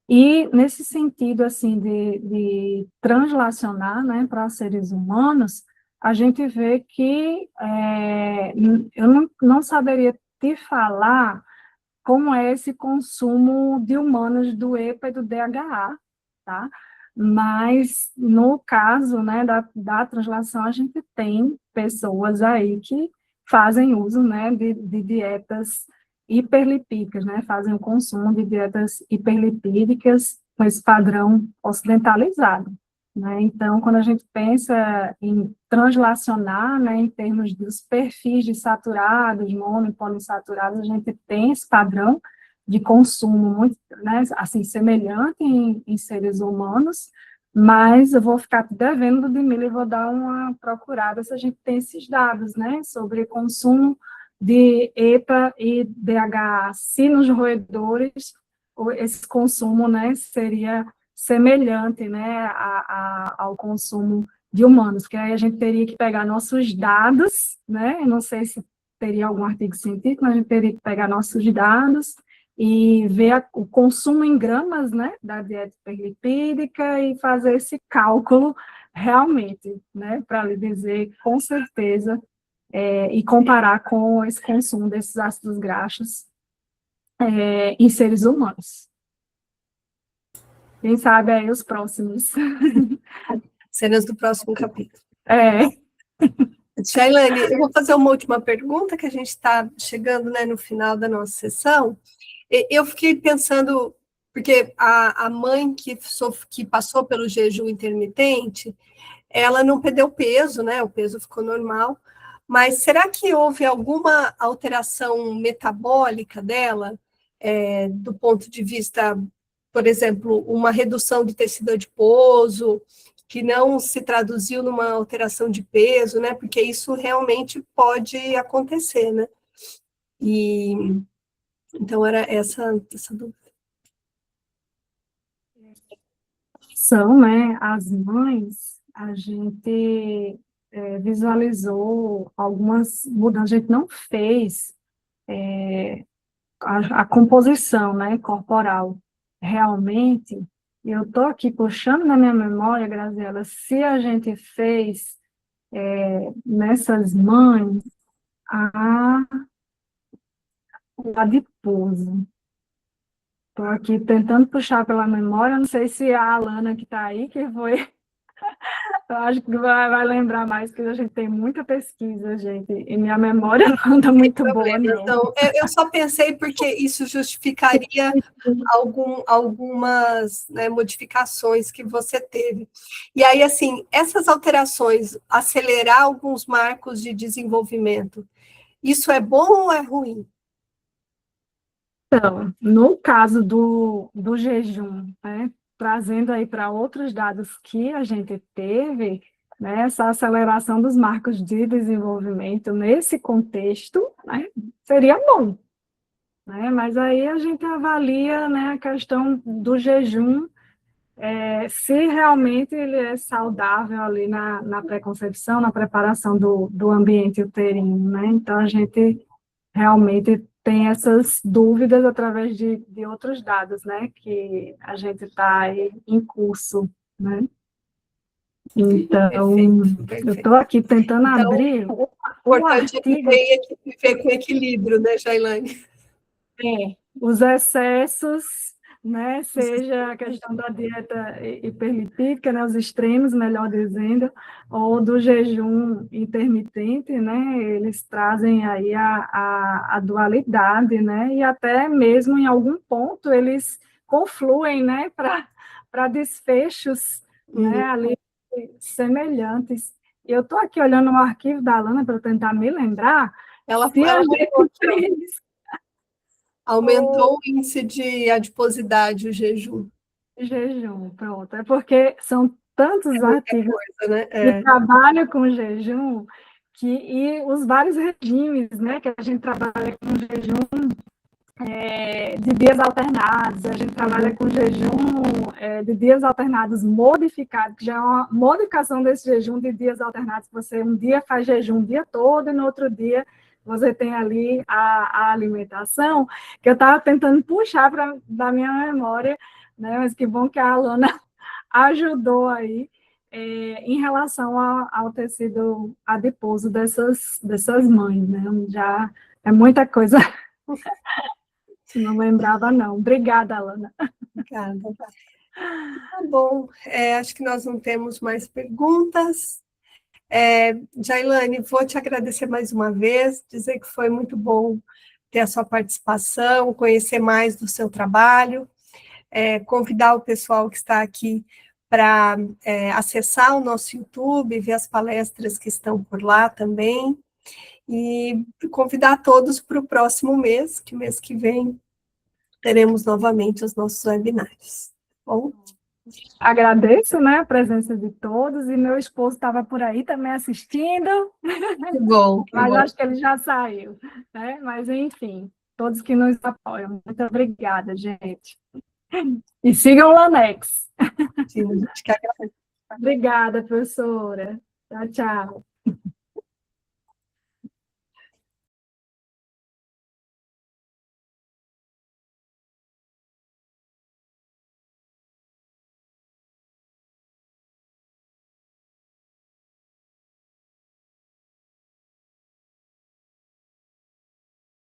E nesse sentido, assim, de translacionar, né, para seres humanos, a gente vê que eu não saberia te falar como é esse consumo de humanos do EPA e do DHA, tá? Mas, no caso, né, da translação, a gente tem pessoas aí que fazem uso, né, de dietas hiperlipídicas, né, fazem o consumo de dietas hiperlipídicas com esse padrão ocidentalizado, né. Então, quando a gente pensa em translacionar, né, em termos dos perfis de saturados, mono e poliinsaturados, a gente tem esse padrão de consumo muito, né, assim, semelhante em seres humanos, mas eu vou ficar devendo de milho e vou dar uma procurada se a gente tem esses dados, né, sobre consumo de EPA e DHA, se nos roedores esse consumo, né, seria semelhante, né, ao consumo de humanos, porque aí a gente teria que pegar nossos dados, né, não sei se teria algum artigo científico, mas a gente teria que pegar nossos dados e ver o consumo em gramas, né, da dieta hiperlipídica e fazer esse cálculo realmente, né, para lhe dizer com certeza, e comparar com esse consumo desses ácidos graxos em seres humanos. Quem sabe aí os próximos.
Cenas do próximo capítulo.
É.
Shailane, eu vou fazer uma última pergunta, que a gente está chegando, né, no final da nossa sessão. Eu fiquei pensando, porque a mãe que passou pelo jejum intermitente, ela não perdeu peso, né? O peso ficou normal. Mas será que houve alguma alteração metabólica dela, do ponto de vista, por exemplo, uma redução de tecido adiposo, que não se traduziu numa alteração de peso, né? Porque isso realmente pode acontecer, né? E então era essa dúvida.
São, né, as mães, a gente visualizou algumas mudanças, a gente não fez a composição, né, corporal. Realmente, eu estou aqui puxando na minha memória, Graziela, se a gente fez nessas mães o adiposo. Estou aqui tentando puxar pela memória, não sei se a Alana que está aí, que foi, eu acho que vai lembrar mais, porque a gente tem muita pesquisa, gente, e minha memória não anda muito boa, não.
Então, eu só pensei porque isso justificaria algumas, né, modificações que você teve. E aí, assim, essas alterações, acelerar alguns marcos de desenvolvimento, isso é bom ou é ruim?
Então, no caso do jejum, né, trazendo aí para outros dados que a gente teve, né, essa aceleração dos marcos de desenvolvimento nesse contexto, né, seria bom, né, mas aí a gente avalia, né, a questão do jejum, se realmente ele é saudável ali na pré-concepção, na preparação do ambiente uterino, né, então a gente realmente tem essas dúvidas através de outros dados, né, que a gente está em curso, né. Então,
Perfeito.
eu estou aqui tentando
Então,
abrir
o
o
importante é que
artigo.
tenha que viver com equilíbrio, né, Jailane?
Os excessos, né, seja a questão da dieta hiperlipídica, né, os extremos, melhor dizendo, ou do jejum intermitente, né, eles trazem aí a dualidade, né, e até mesmo em algum ponto eles confluem, né, para desfechos, né, ali semelhantes. E eu estou aqui olhando o arquivo da Alana para tentar me lembrar se a gente fez
aumentou o índice de adiposidade, o jejum.
jejum, pronto. É porque são tantos artigos
Coisa, né?
que trabalham com jejum e os vários regimes, né, que a gente trabalha com jejum de dias alternados, a gente trabalha com jejum de dias alternados modificado, que já é uma modificação desse jejum de dias alternados, você um dia faz jejum o dia todo e no outro dia você tem ali a alimentação, que eu estava tentando puxar da minha memória, né, mas que bom que a Alana ajudou aí em relação ao tecido adiposo dessas mães, né, já é muita coisa. Não lembrava, não. Obrigada, Alana.
Obrigada. Tá bom, acho que nós não temos mais perguntas. Jailane, vou te agradecer mais uma vez, dizer que foi muito bom ter a sua participação, conhecer mais do seu trabalho, convidar o pessoal que está aqui para acessar o nosso YouTube, ver as palestras que estão por lá também, e convidar todos para o próximo mês, que mês que vem teremos novamente os nossos webinários. Bom?
Agradeço, né, a presença de todos, e meu esposo estava por aí também assistindo,
Que bom, que
mas
bom.
acho que ele já saiu, né? Mas, enfim, todos que nos apoiam. Muito obrigada, gente. E sigam o Lanex.
Sim, a gente quer
Obrigada, professora. Tchau, tchau.